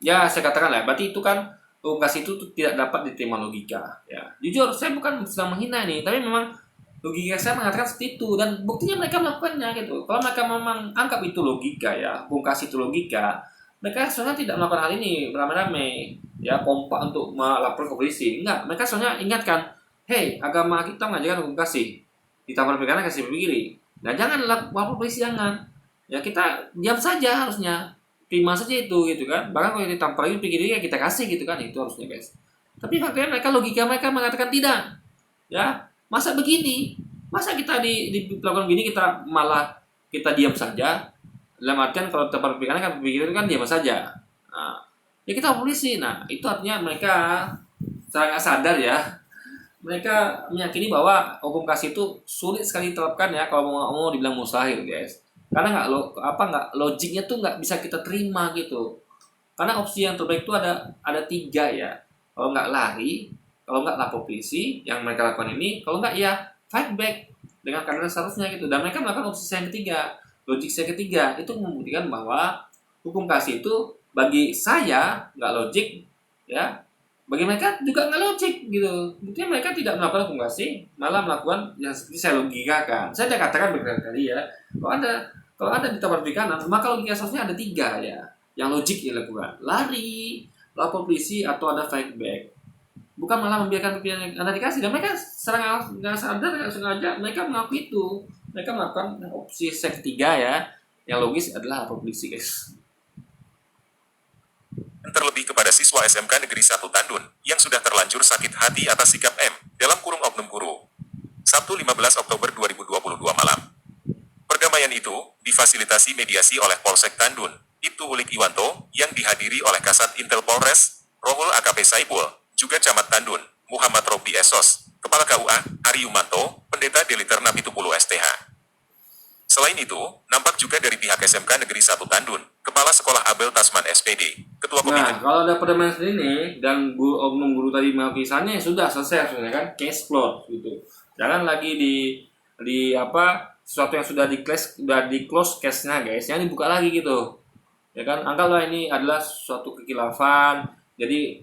ya saya katakan lah, berarti itu kan komunikasi itu tidak dapat diterima logika ya. Jujur saya bukan sedang menghina nih, tapi memang logika saya mengatakan seperti itu, dan buktinya mereka melakukannya gitu. Kalau mereka memang anggap itu logika ya, komunikasi itu logika, mereka sebenarnya tidak melakukan hal ini beramai-ramai ya, kompak untuk melapor ke polisi. Enggak, mereka sebenarnya ingatkan, hey, agama kita mengajarkan hukum kasih, ditambah pidana kasih kiri. Nah jangan lapor polisi, jangan ya, kita diam saja harusnya, terima saja itu gitu kan. Bahkan kalau ditampar lagi pikir ya kita kasih gitu kan, itu harusnya guys. Tapi faktanya mereka, logika mereka mengatakan tidak ya. Masa begini, masa kita di pelakukan begini kita malah kita diam saja. Dalam artian kalau tampar pipi kanan kan pikiran kan diam saja. Nah, ya kita polisi. Nah itu artinya mereka secara nggak sadar ya, mereka meyakini bahwa hukum kasih itu sulit sekali diterapkan ya, kalau mau dibilang mustahil guys. Karena nggak logiknya tuh nggak bisa kita terima gitu. Karena opsi yang terbaik itu ada 3 ya. Kalau nggak lari, kalau nggak lapor polisi yang mereka lakukan ini, kalau nggak ya fight back dengan keadaan seharusnya gitu. Dan mereka melakukan opsi yang ketiga, logik saya ketiga, itu membuktikan bahwa hukum kasih itu bagi saya nggak logik ya, bagi mereka juga nggak logik gitu. Buktinya mereka tidak melakukan hukum kasih, malah melakukan yang seperti saya logikakan. Saya sudah katakan berkali-kali ya, kalau ada ditampar di kanan, maka logika seharusnya ada 3 ya yang logik dilakukan: lari, lapor polisi, atau ada fight back. Bukan malah membiarkan pikiran yang Anda dikasih. Dan mereka secara nggak sadar, nggak sengaja mereka mengakui itu. Mereka melakukan opsi ketiga ya, yang logis adalah lapor polisi guys. Terlebih kepada siswa SMK Negeri 1 Tandun, yang sudah terlanjur sakit hati atas sikap M, dalam kurung oknum guru. Sabtu 15 Oktober 2022 malam. Perdamaian itu difasilitasi mediasi oleh Polsek Tandun, Ibtu Ulik Iwanto, yang dihadiri oleh Kasat Intel Polres, Rohul AKP Saipul, juga Camat Tandun, Muhammad Robi Esos, Kepala KUA, Ari Yumanto, Pendeta Deliter Napitupulu STH. Selain itu, nampak juga dari pihak SMK Negeri 1 Tandun, Kepala Sekolah Abel Tasman SPD, Ketua Komite. Nah, kalau ada perdamaian ini dan oknum guru tadi mengakuisannya, ya sudah selesai sudah kan, case closed gitu. Jangan lagi di sesuatu yang sudah di close case-nya guys, yang dibuka lagi gitu. Ya kan, anggaplah ini adalah suatu kekhilafan. Jadi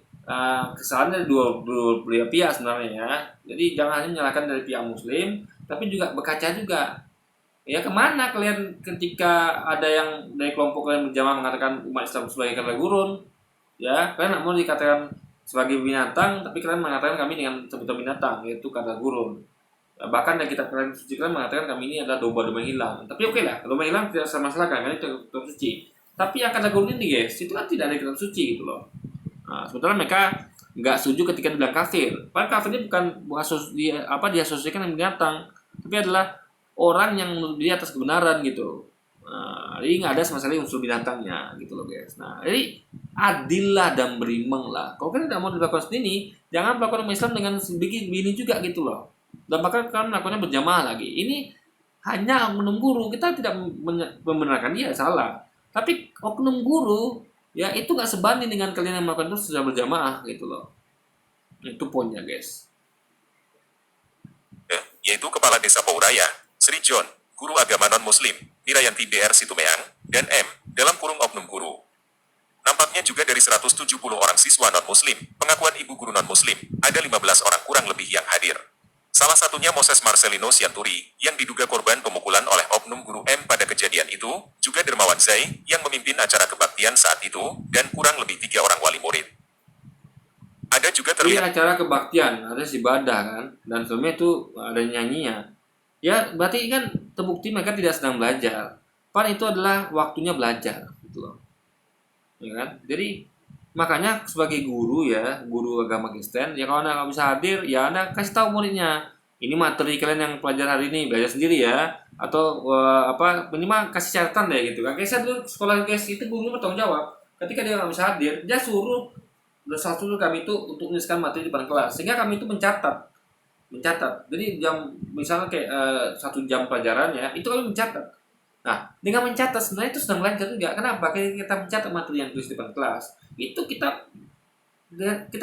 kesalahannya dua pihak sebenarnya ya. Jadi jangan hanya menyalahkan dari pihak muslim, tapi juga berkaca juga. Ya kemana kalian ketika ada yang dari kelompok kalian berjamaah mengatakan umat Islam sebagai kata gurun? Ya, kalian nggak mau dikatakan sebagai binatang, tapi kalian mengatakan kami dengan sebutan binatang, yaitu kata gurun. Bahkan dari kitab kalian suci kalian mengatakan kami ini adalah domba-domba hilang. Tapi oke lah, domba hilang tidak sama masalah kan, itu kitab suci. Tapi yang kata gurun ini guys, itu kan tidak ada kitab suci gitu loh. Nah, sebetulnya mereka nggak setuju ketika dibilang kafir. Padahal kafir ini bukan diasosiasikan dengan binatang, tapi adalah orang yang menurut dia atas kebenaran gitu. Nah, jadi nggak ada sama sekali unsur binatangnya gitu loh guys. Nah, jadi adillah dan berimbang lah. Kalau kalian tidak mau dilakukan seperti ini, jangan melakukan Islam dengan begini juga gitu loh. Dan bahkan kalian melakukannya berjamaah lagi. Ini hanya oknum guru, kita tidak membenarkan dia salah. Tapi oknum guru ya itu nggak sebanding dengan kalian yang melakukan itu secara berjamaah gitu loh. Itu poinnya guys. Yaitu Kepala Desa Pauraya, Sri John guru agama non-muslim, Irayanti DR Situmeang, dan M, dalam kurung oknum guru. Nampaknya juga dari 170 orang siswa non-muslim, pengakuan ibu guru non-muslim, ada 15 orang kurang lebih yang hadir. Salah satunya Moses Marcelino Sianturi, yang diduga korban pemukulan oleh oknum guru M pada kejadian itu, juga Dermawan Zai, yang memimpin acara kebaktian saat itu, dan kurang lebih 3 orang wali murid. Ada juga Ini terlihat acara kebaktian, ada si Badah kan, dan filmnya itu ada nyanyinya. Ya, berarti kan terbukti mereka tidak sedang belajar. Pan itu adalah waktunya belajar, gitu loh. Ya kan? Jadi makanya sebagai guru ya, guru agama Kristen, ya kalau anda nggak bisa hadir, ya anda kasih tahu muridnya, ini materi kalian yang pelajar hari ini belajar sendiri ya, atau apa minimal kasih catatan deh gitu kan. Kayak saya dulu sekolah guys itu guru bertanggung jawab. Ketika dia nggak bisa hadir, dia suruh satu kami itu untuk menuliskan materi di depan kelas, sehingga kami itu mencatat. Jadi jam misalnya kayak 1 jam pelajaran ya, itu kami mencatat. Nah, dengan mencatat sebenarnya itu sedang belajar juga. Kenapa? Ketika kita mencatat materi yang tulis di depan kelas, itu kita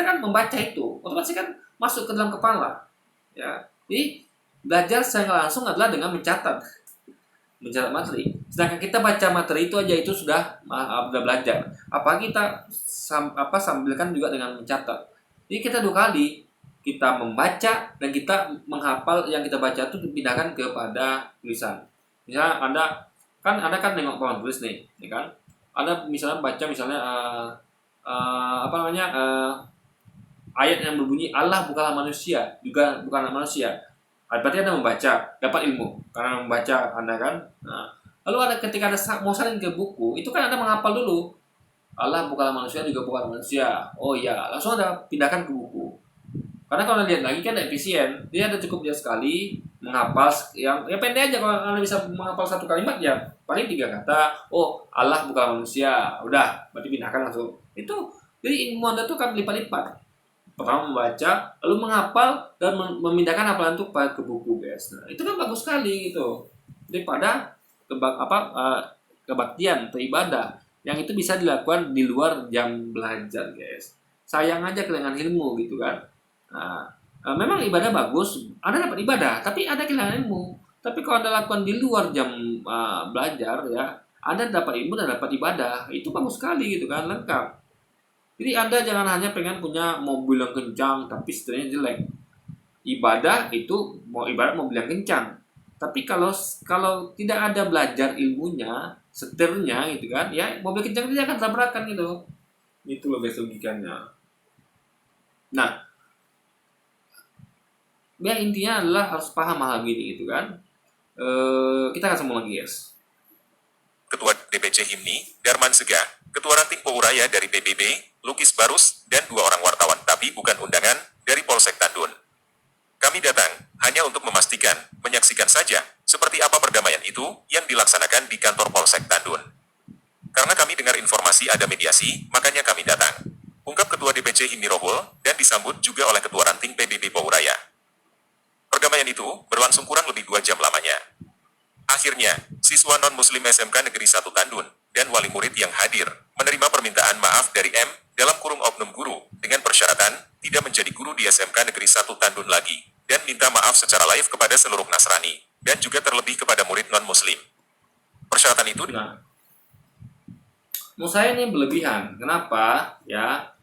kan membaca itu, otomatis kan masuk ke dalam kepala. Ya, jadi belajar secara langsung adalah dengan mencatat materi. Sedangkan kita baca materi itu aja itu sudah belajar. Apalagi kita sambilkan juga dengan mencatat. Jadi kita 2 kali kita membaca dan kita menghafal yang kita baca itu dipindahkan kepada tulisan. Misalnya Anda kan nengok papan tulis nih, ya kan? Anda misalnya baca misalnya ayat yang berbunyi Allah bukanlah manusia, juga bukanlah manusia. Berarti Anda membaca, dapat ilmu karena membaca Anda kan. Nah, lalu ketika Anda mau salin ke buku, itu kan Anda menghafal dulu. Allah bukanlah manusia, juga bukan manusia. Oh iya, langsung Anda pindahkan ke buku. Karena kalau Anda lihat lagi kan efisien. Dia ada cukup dia sekali menghafal yang pendek aja. Kalau Anda bisa menghafal 1 kalimat ya paling 3 kata. Oh, Allah bukan manusia. Udah, berarti pindahkan langsung. Itu jadi ilmu Anda tuh kan lipat-lipat. Pertama membaca, lalu menghafal dan memindahkan hafalan itu ke buku, guys. Nah, itu kan bagus sekali gitu. Daripada kebaktian atau ibadah yang itu bisa dilakukan di luar jam belajar, guys. Sayang aja kehilangan ilmu gitu kan. Nah, memang ibadah bagus, Anda dapat ibadah, tapi ada kehilangan ilmu. Tapi kalau Anda lakukan di luar jam belajar ya, Anda dapat ilmu dan dapat ibadah. Itu bagus sekali gitu kan, lengkap. Jadi Anda jangan hanya pengen punya mobil yang kencang tapi setelahnya jelek. Ibadah itu ibarat mobil yang kencang. Tapi kalau tidak ada belajar ilmunya, setirnya gitu kan, ya mobil kencang itu akan tabrakan gitu. Itu loh guys logikanya. Nah, ya intinya adalah harus paham hal gini gitu kan. Kita akan sambung lagi guys. Ketua DPC HIMNI, Darman Sega, Ketua Ranting Pouraya dari PBB, Lukis Barus, dan 2 orang wartawan tapi bukan undangan dari Polsek Tandun. Kami datang hanya untuk memastikan, menyaksikan saja, seperti apa perdamaian itu yang dilaksanakan di kantor Polsek Tandun. Karena kami dengar informasi ada mediasi, makanya kami datang. Ungkap Ketua DPC HIMNI Rohul, dan disambut juga oleh Ketua Ranting PBB Pouraya. Perdamaian itu berlangsung kurang lebih 2 jam lamanya. Akhirnya, siswa non-muslim SMK Negeri 1 Tandun, dan wali murid yang hadir, menerima permintaan maaf dari M, dalam kurung oknum guru, dengan persyaratan, tidak menjadi guru di SMK Negeri 1 Tandun lagi, dan minta maaf secara live kepada seluruh Nasrani, dan juga terlebih kepada murid non-muslim. Persyaratan itu menurut saya ini berlebihan. Kenapa? Ya,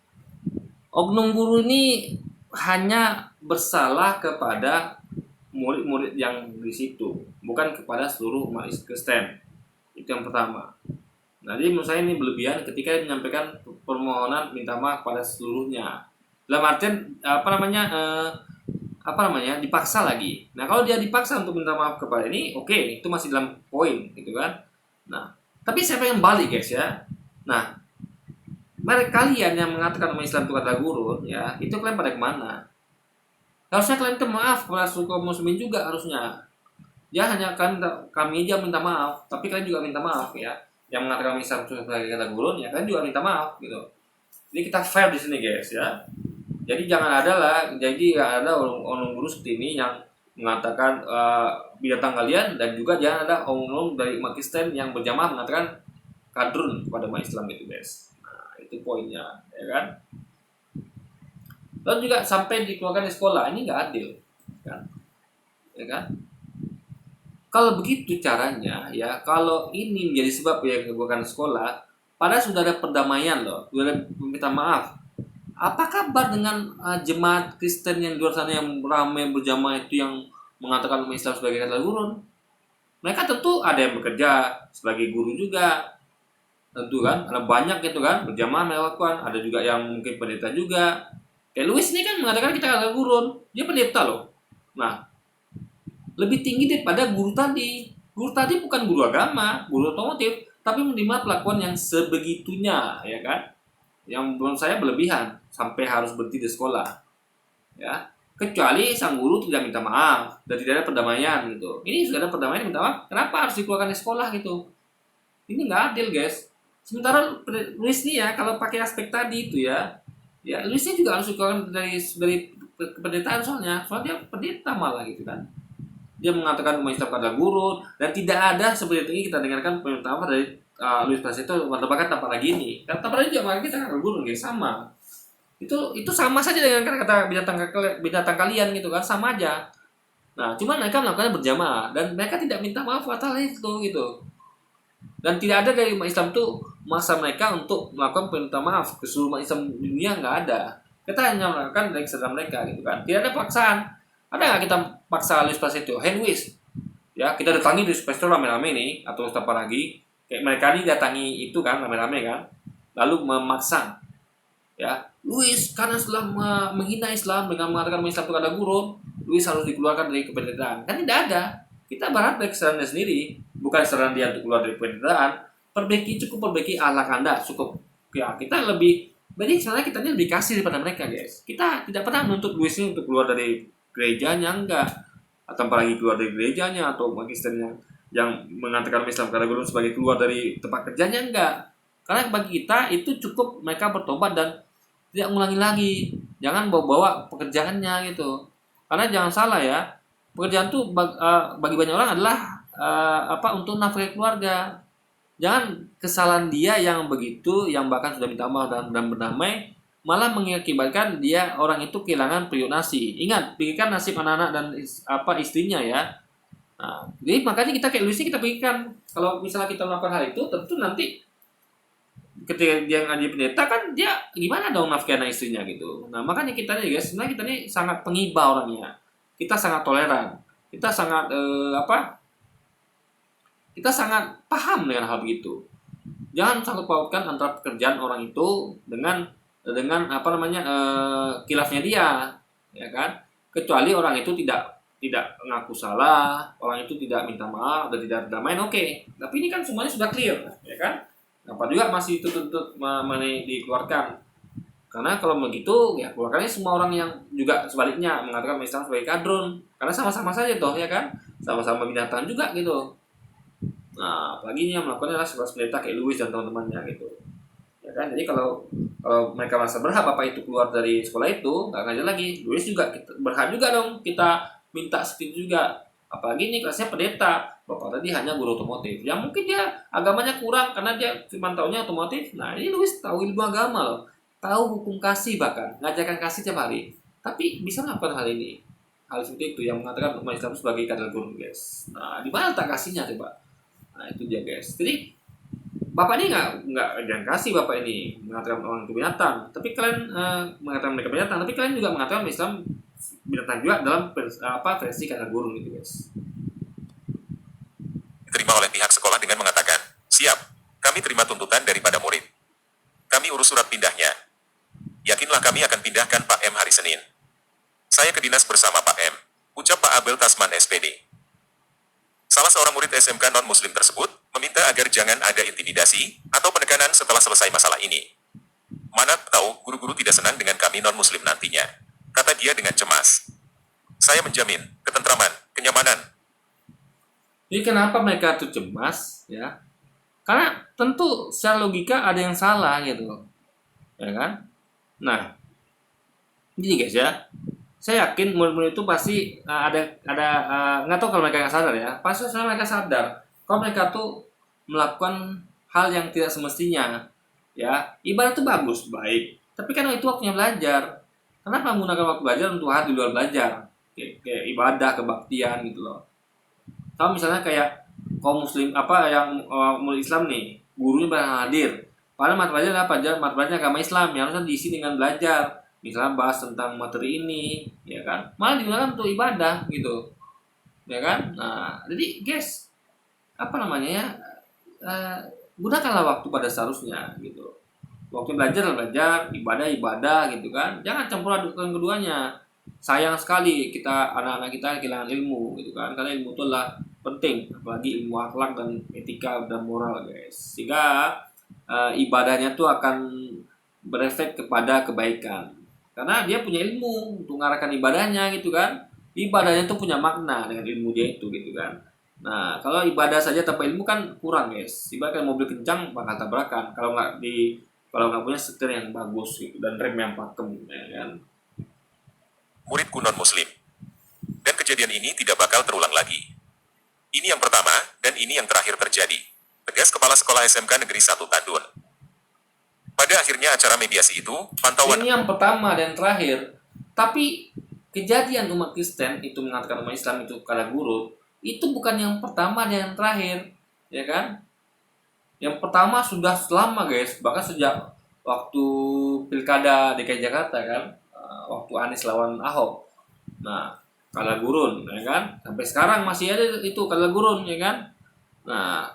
oknum guru ini hanya bersalah kepada murid-murid yang di situ, bukan kepada seluruh umat Kristen. Itu yang pertama. Nah, jadi menurut saya ini berlebihan ketika dia menyampaikan permohonan minta maaf kepada seluruhnya. Dalam artian dipaksa lagi. Nah, kalau dia dipaksa untuk minta maaf kepada ini, oke, itu masih dalam poin, gitu kan. Nah, tapi saya pengen balik guys ya. Nah, mereka kalian yang mengatakan umat Islam itu adalah gurun, ya, itu kalian pada kemana? Harusnya kalian minta maaf kepada kaum muslimin juga harusnya. Ya hanya kami aja minta maaf, tapi kalian juga minta maaf ya. Yang mengatakan Islam itu sebagai kata gurun, ya kalian juga minta maaf gitu. Jadi kita fair di sini guys ya. Jadi jangan ada orang guru seperti ini yang mengatakan binatang kalian, dan juga jangan ada orang dari umat Kristen yang berjamaah mengatakan kadrun kepada umat Islam gitu guys. Nah, itu poinnya, ya kan? Lalu juga sampai dikeluarkan di sekolah, ini nggak adil, kan? Ya kan? Kalau begitu caranya ya, kalau ini menjadi sebab yang menyebabkan sekolah, padahal sudah ada perdamaian loh, sudah ada minta maaf. Apa kabar dengan jemaat Kristen yang di luar sana yang ramai berjamaah itu yang mengatakan umat Islam sebagai kata gurun? Mereka tentu ada yang bekerja sebagai guru juga, tentu kan, ada banyak gitu kan, berjamaah melakukan, ada juga yang mungkin pendeta juga. Kayak Louis ini kan mengatakan kita kata gurun, dia pendeta loh. Nah, lebih tinggi daripada guru tadi. Guru tadi bukan guru agama, guru otomotif, tapi menerima pelakuan yang sebegitunya, ya kan? Yang menurut saya berlebihan sampai harus berhenti di sekolah, ya. Kecuali sang guru tidak minta maaf dan tidak ada perdamaian gitu. Ini sudah ada perdamaian minta maaf, kenapa harus dikeluarkan dari sekolah gitu? Ini nggak adil, guys. Sementara Luis nih ya, kalau pakai aspek tadi itu ya Luisnya juga harus dikeluarkan dari kependetaan soalnya dia pendeta malah gitu kan. Dia mengatakan umat Islam adalah gurun dan tidak ada seperti ini kita dengarkan permintaan dari Luis Prasetyo berdebat tanpa lagi ini. Tanpa lagi juga kita kata gurun guys, sama. Itu sama saja dengan kata binatang kalian gitu kan, sama aja. Nah, cuman mereka melakukannya berjamaah dan mereka tidak minta maaf atas itu gitu. Dan tidak ada dari umat Islam tuh masa mereka untuk melakukan permintaan maaf ke seluruh umat Islam dunia, nggak ada. Kita hanya melakukan dari kesadaran mereka gitu kan. Tidak ada paksaan. Ada nggak kita paksa Luis Prasetyo? Hey Luis, ya kita datangi Luis Prasetyo rame-rame nih atau apa lagi? Kayak mereka ini datangi itu kan rame-rame kan, lalu memaksa, ya Luis karena setelah menghina Islam dengan mengatakan Islam itu ada gurun, Luis harus dikeluarkan dari kependetaan. Kan tidak ada. Kita berharap dari kesadarannya sendiri, bukan kesadaran dia untuk keluar dari kependetaan. Cukup perbaiki akhlak Anda, cukup. Ya kita lebih, jadi sebenarnya kita ini lebih kasih daripada mereka guys. Kita tidak pernah menuntut Luis ini untuk keluar dari gerejanya, enggak, atau apalagi keluar dari gerejanya atau Kristen yang mengatakan Islam karena gurun sebagai keluar dari tempat kerjanya, enggak. Karena bagi kita itu cukup mereka bertobat dan tidak mengulangi lagi. Jangan bawa-bawa pekerjaannya gitu. Karena jangan salah ya, pekerjaan tuh bagi banyak orang adalah untuk nafkah keluarga. Jangan kesalahan dia yang begitu, yang bahkan sudah minta maaf dan berdamai, malah mengakibatkan dia orang itu kehilangan priyonasi. Ingat, pikirkan nasib anak-anak dan istrinya ya. Nah, jadi makanya kita kayak Lucy kita pikirkan kalau misalnya kita melakukan hal itu, tentu nanti ketika dia ngaji pendeta kan dia gimana dong nafkah anak istrinya gitu. Nah makanya kita nih guys, sebenarnya kita nih sangat pengiba orangnya. Kita sangat toleran. Kita sangat kita sangat paham dengan hal begitu. Jangan sangkut pautkan antara pekerjaan orang itu dengan khilafnya dia, ya kan? Kecuali orang itu tidak mengaku salah, orang itu tidak minta maaf dan tidak berdamai, oke. Tapi ini kan semuanya sudah clear, ya kan? Kenapa juga masih tuntut dikeluarkan? Karena kalau begitu ya keluarkannya semua orang yang juga sebaliknya mengatakan Islam sebagai kadrun, karena sama-sama saja toh, ya kan? Sama-sama binatang juga gitu. Nah, apalagi yang melakukannya adalah sekelas pendeta kayak Louis dan teman-temannya gitu, ya kan? Jadi kalau mereka merasa berhak bapak itu keluar dari sekolah itu, nggak ngajar lagi. Louis juga berhak juga dong kita minta seperti juga. Apalagi ini kelasnya pendeta, bapak tadi hanya guru otomotif. Yang mungkin dia agamanya kurang karena dia cuma taunya otomotif. Nah ini Louis tahu ilmu agama loh, tahu hukum kasih, bahkan ngajarkan kasih tiap hari. Tapi bisa melakukan hal ini, hal seperti itu yang mengatakan umat Islam sebagai kadal gurun guys. Nah di mana tak kasihnya coba? Nah itu dia guys. Jadi bapak ini nggak jangan kasih bapak ini mengatakan orang itu binatang, tapi kalian mengatakan mereka binatang, tapi kalian juga mengatakan Islam binatang juga dalam versi kadal gurun itu guys. Diterima oleh pihak sekolah dengan mengatakan, siap, kami terima tuntutan daripada murid. Kami urus surat pindahnya. Yakinlah kami akan pindahkan Pak M hari Senin. Saya ke dinas bersama Pak M, ucap Pak Abel Tasman SPD. Salah seorang murid SMK non-muslim tersebut meminta agar jangan ada intimidasi atau penekanan setelah selesai masalah ini. Mana tahu guru-guru tidak senang dengan kami non-muslim nantinya, kata dia dengan cemas. Saya menjamin ketentraman, kenyamanan. Jadi kenapa mereka tuh cemas ya? Karena tentu secara logika ada yang salah gitu, ya kan? Nah, gini guys ya, saya yakin murid-murid itu pasti nggak tahu kalau mereka nggak sadar ya, pasti mereka sadar kalau mereka tuh melakukan hal yang tidak semestinya, ya ibadah itu bagus baik, tapi kan itu waktunya belajar. Kenapa menggunakan waktu belajar untuk hal di luar belajar, kayak ibadah kebaktian gitu loh? Kalau misalnya kayak kaum muslim apa yang murid Islam nih, gurunya barang hadir. Padahal mata pelajaran apa aja? Mata pelajaran agama Islam yang harusnya diisi dengan belajar. Misalnya bahas tentang materi ini, ya kan? Malah digunakan untuk ibadah gitu, ya kan? Nah, jadi guys, apa namanya ya? eh, Gunakanlah waktu pada seharusnya gitu. Waktu belajar, ibadah gitu kan. Jangan campur adukan keduanya. Sayang sekali kita anak-anak kita kehilangan ilmu gitu kan. Karena ilmu itu adalah penting, apalagi ilmu akhlak dan etika dan moral guys. Sehingga ibadahnya tuh akan berefek kepada kebaikan. Karena dia punya ilmu untuk mengarahkan ibadahnya gitu kan. Ibadahnya tuh punya makna dengan ilmu dia itu gitu kan. Nah, kalau ibadah saja tanpa ilmu kan kurang guys. Ibaratkan mobil kencang bakal tabrakan kalau nggak punya setir yang bagus gitu dan rem yang pakem ya kan. Muridku non-muslim. Dan kejadian ini tidak bakal terulang lagi. Ini yang pertama, dan ini yang terakhir terjadi. Tegas Kepala Sekolah SMK Negeri 1 Tandun. Pada akhirnya acara mediasi itu, pantauan Ini yang pertama dan terakhir. Tapi kejadian umat Kristen itu mengatakan umat Islam itu kada guru, itu bukan yang pertama dan yang terakhir, ya kan? Yang pertama sudah lama guys, bahkan sejak waktu pilkada DKI Jakarta kan, waktu Anies lawan Ahok. Nah, kalah gurun, ya kan? Sampai sekarang masih ada itu kalah gurun, ya kan? Nah,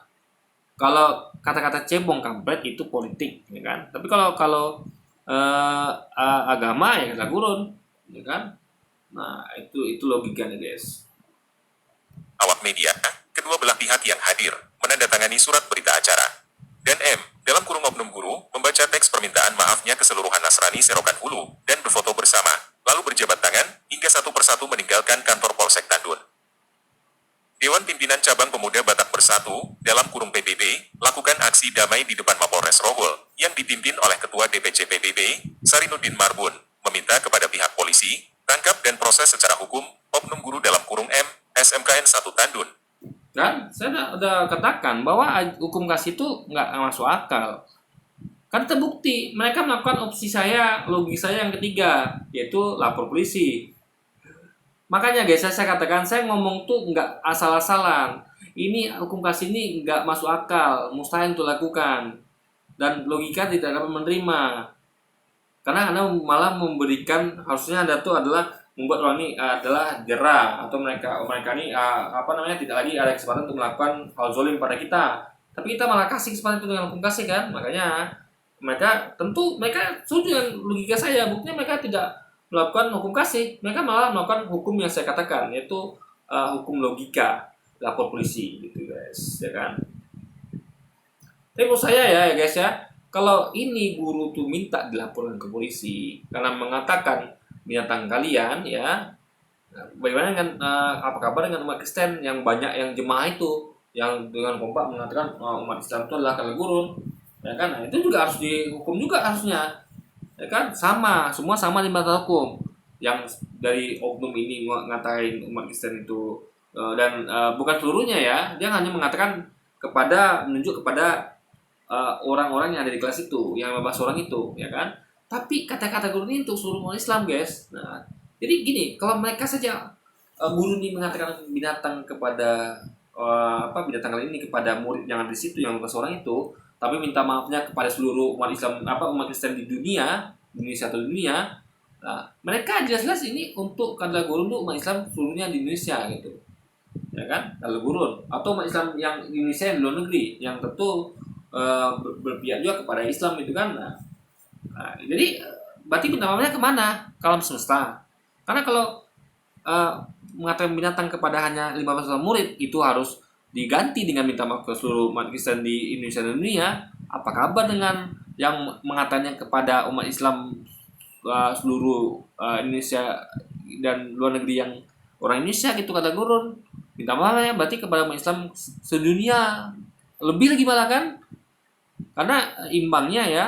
kalau kata-kata cebong kampret itu politik, ya kan? Tapi kalau kalau agama ya kalah gurun, ya kan? Nah, itu logikanya guys. awak media, kedua belah pihak yang hadir, menandatangani surat berita acara. Dan M, dalam kurung oknum guru, membaca teks permintaan maafnya keseluruhan Nasrani Serokan Hulu, dan berfoto bersama, lalu berjabat tangan, hingga satu persatu meninggalkan kantor Polsek Tandun. Dewan Pimpinan Cabang Pemuda Batak Bersatu, dalam kurung PBB, lakukan aksi damai di depan Mapolres Rohol, yang dipimpin oleh Ketua DPC PBB, Sarinuddin Marbun, meminta kepada pihak polisi, tangkap dan proses secara hukum, oknum guru dalam kurung M, SMKN 1 Tandun. Kan saya udah katakan bahwa hukum kasih itu nggak masuk akal. Kan terbukti mereka melakukan opsi saya, logis saya yang ketiga, yaitu lapor polisi. Makanya guys, saya katakan saya ngomong tuh nggak asal-asalan. Ini hukum kasih ini nggak masuk akal, mustahil untuk lakukan, dan logika tidak dapat menerima. Karena Anda malah memberikan, harusnya Anda tuh adalah membuat orang ini adalah jera, atau mereka ini apa namanya, tidak lagi ada kesempatan untuk melakukan hal zolim pada kita. Tapi kita malah kasih kesempatan itu dengan hukum kasih kan. Makanya mereka setuju dengan logika saya. Buktinya mereka tidak melakukan hukum kasih, mereka malah melakukan hukum yang saya katakan, yaitu hukum logika, lapor polisi gitu guys, ya kan. Tapi menurut saya ya guys ya, kalau ini guru tuh minta dilaporkan ke polisi karena mengatakan binatang kalian ya, bagaimana dengan apa kabar dengan umat Kristen yang banyak yang jemaah itu yang dengan kompak mengatakan umat Islam itu adalah kala gurun, ya kan? Nah, itu juga harus dihukum juga harusnya, ya kan? Semua sama di mata hukum. Yang dari oknum ini ngatain umat Kristen itu dan bukan seluruhnya ya, dia hanya mengatakan menunjuk kepada orang-orang yang ada di kelas itu, yang 15 orang itu, ya kan? Tapi kata-kata guru ini untuk seluruh umat Islam guys. Nah, jadi gini, kalau mereka saja guru ini mengatakan binatang kepada binatang kali ini kepada murid yang ada di situ yang 15 orang itu, tapi minta maafnya kepada seluruh umat Islam, umat Kristen di dunia, Indonesia atau dunia. Nah, mereka jelas-jelas ini untuk kata guru untuk umat Islam seluruhnya di Indonesia gitu, ya kan? Kalau gurun atau umat Islam yang di Indonesia di luar negeri yang tentu berpihak juga kepada Islam itu kan. Nah, jadi berarti minta maafnya kemana? Ke alam semesta. Karena kalau mengatakan binatang kepada hanya 15 orang murid itu harus diganti dengan minta maaf ke seluruh umat Kristen di Indonesia dan dunia. Apa kabar dengan yang mengatakannya kepada umat Islam seluruh Indonesia dan luar negeri yang orang Indonesia gitu kata gurun? Minta maaf ya berarti kepada umat Islam sedunia, lebih lagi malah kan? Karena imbangnya ya,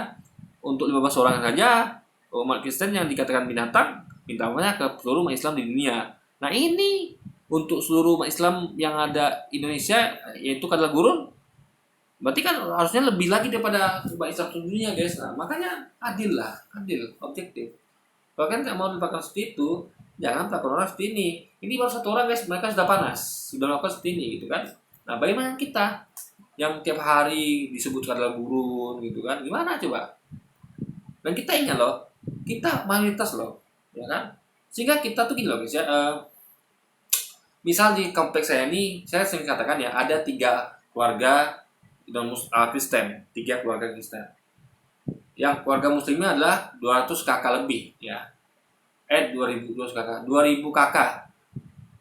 untuk 15 orang saja umat Kristen yang dikatakan binatang minta maafnya ke seluruh umat Islam di dunia. Nah ini untuk seluruh umat Islam yang ada Indonesia yaitu kata gurun, berarti kan harusnya lebih lagi daripada umat Islam di dunia guys. Nah makanya adil, objektif. Kalau kan nggak mau dipakai seperti itu, jangan perlakukan orang seperti ini. Ini baru satu orang guys, mereka sudah panas, sudah melakukan seperti ini gitu kan. Nah bagaimana kita yang tiap hari disebut adalah gurun gitu kan, gimana coba? Dan kita ingat loh, kita mayoritas loh, ya kan? Sehingga kita tuh gini loh guys ya, misal di kompleks saya ini, saya sering katakan ya, ada 3 keluarga Kristen, 3 keluarga Kristen. Yang keluarga muslimnya adalah 200 kakak lebih, ya. 200 kakak, 2000 kakak.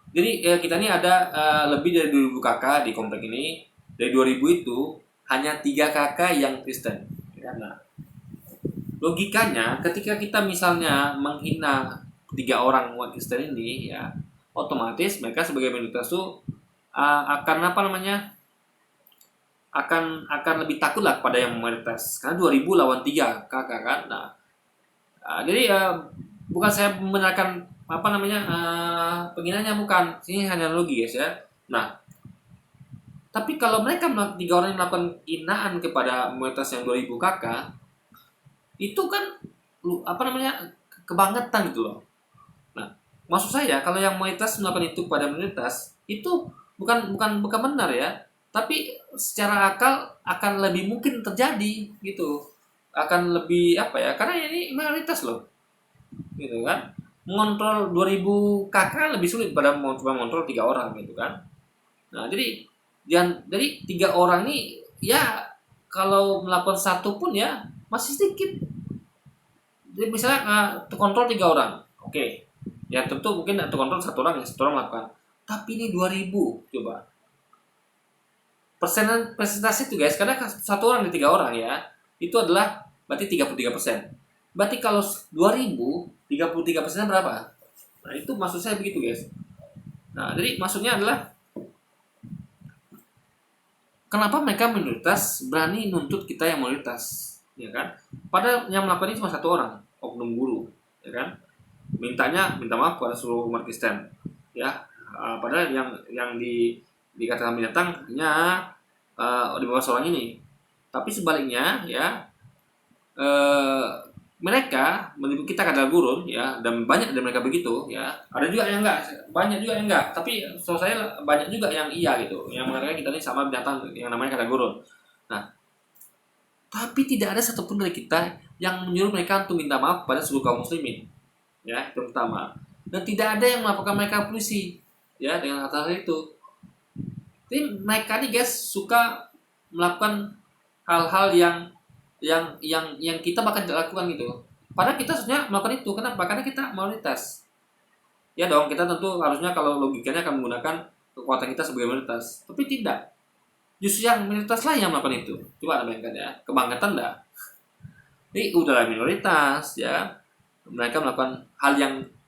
Jadi kita ini ada lebih dari 2000 kakak di komplek ini. Dari 2000 itu hanya 3 kakak yang Kristen. Ya, nah, logikanya ketika kita misalnya menghina 3 orang umat Kristen ini, ya otomatis mereka sebagai minoritas tuh akan apa namanya, akan lebih takut lah pada yang mayoritas karena 2000 lawan 3 kakak kan. Nah, jadi bukan saya membenarkan apa namanya penghinanya, bukan, ini hanya logi guys ya. Nah, tapi kalau mereka 3 orang yang melakukan hinaan kepada mayoritas yang 2000 kakak, itu kan apa namanya kebangetan gitu loh. Nah, maksud saya kalau yang mayoritas melakukan itu pada minoritas itu bukan benar ya, tapi secara akal akan lebih mungkin terjadi gitu, akan lebih apa ya, karena ini mayoritas loh gitu kan. Mengontrol 2000 kakak lebih sulit pada coba mengontrol 3 orang gitu kan. Nah jadi 3 orang ini ya kalau melakukan satu pun ya masih sedikit. Jadi misalnya terkontrol 3 orang, oke, ya tentu mungkin terkontrol 1 orang, ya 1 orang melakukan. Tapi ini 2000 coba persentase itu guys, karena 1 orang di 3 orang ya itu adalah berarti 33%. Berarti kalau 2000 33% berapa? Nah itu maksud saya begitu guys. Nah jadi maksudnya adalah kenapa mereka minoritas berani nuntut kita yang mayoritas, ya kan? Padahal yang melakukan ini cuma 1 orang, oknum guru, ya kan? Minta maaf kepada seluruh umat Kristen, ya. Padahal yang dikatakan binatang hanya di bawah seorang ini. Tapi sebaliknya ya, mereka menyebut kita adalah gurun ya, dan banyak dari mereka begitu ya. Ada juga yang enggak, banyak juga yang enggak, tapi setahu saya banyak juga yang iya gitu, yang mengatakan kita ini sama binatang yang namanya kata gurun. Nah, tapi tidak ada satupun dari kita yang menyuruh mereka untuk minta maaf pada seluruh kaum muslimin, ya, itu pertama. Dan tidak ada yang melaporkan mereka polisi ya dengan hal itu. Jadi mereka nih guys suka melakukan hal-hal yang kita bahkan tidak lakukan gitu. Padahal kita sebenarnya melakukan itu. Kenapa? Karena kita mayoritas. Ya dong, kita tentu harusnya kalau logikanya akan menggunakan kekuatan kita sebagai mayoritas. Tapi tidak. Justru yang minoritas lah yang melakukan itu. Coba bayangkan ya, kebangetan dah. Ini udahlah minoritas ya. Mereka melakukan hal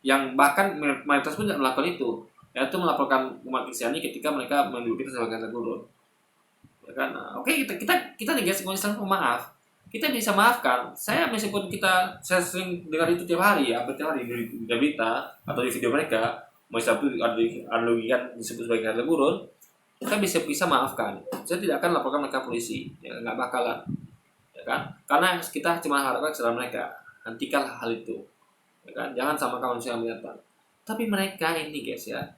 yang bahkan mayoritas pun tidak melakukan itu. Yaitu melaporkan umat Kristiani ketika mereka menuduh kita sebagai kata gurun. Ya kan? Nah, oke, kita nih guys, Islam maaf. Kita bisa maafkan. Saya meskipun saya sering dengar itu tiap hari ya, tiap hari di berita atau di video mereka, meskipun analogikan disebut sebagai kata gurun, kita bisa maafkan. Saya tidak akan laporkan mereka polisi, ya nggak bakalan, ya kan? Karena kita cuma harapkan kesalahan mereka, hentikanlah hal itu, ya kan? Jangan samakan manusia yang binatang. Tapi mereka ini guys ya,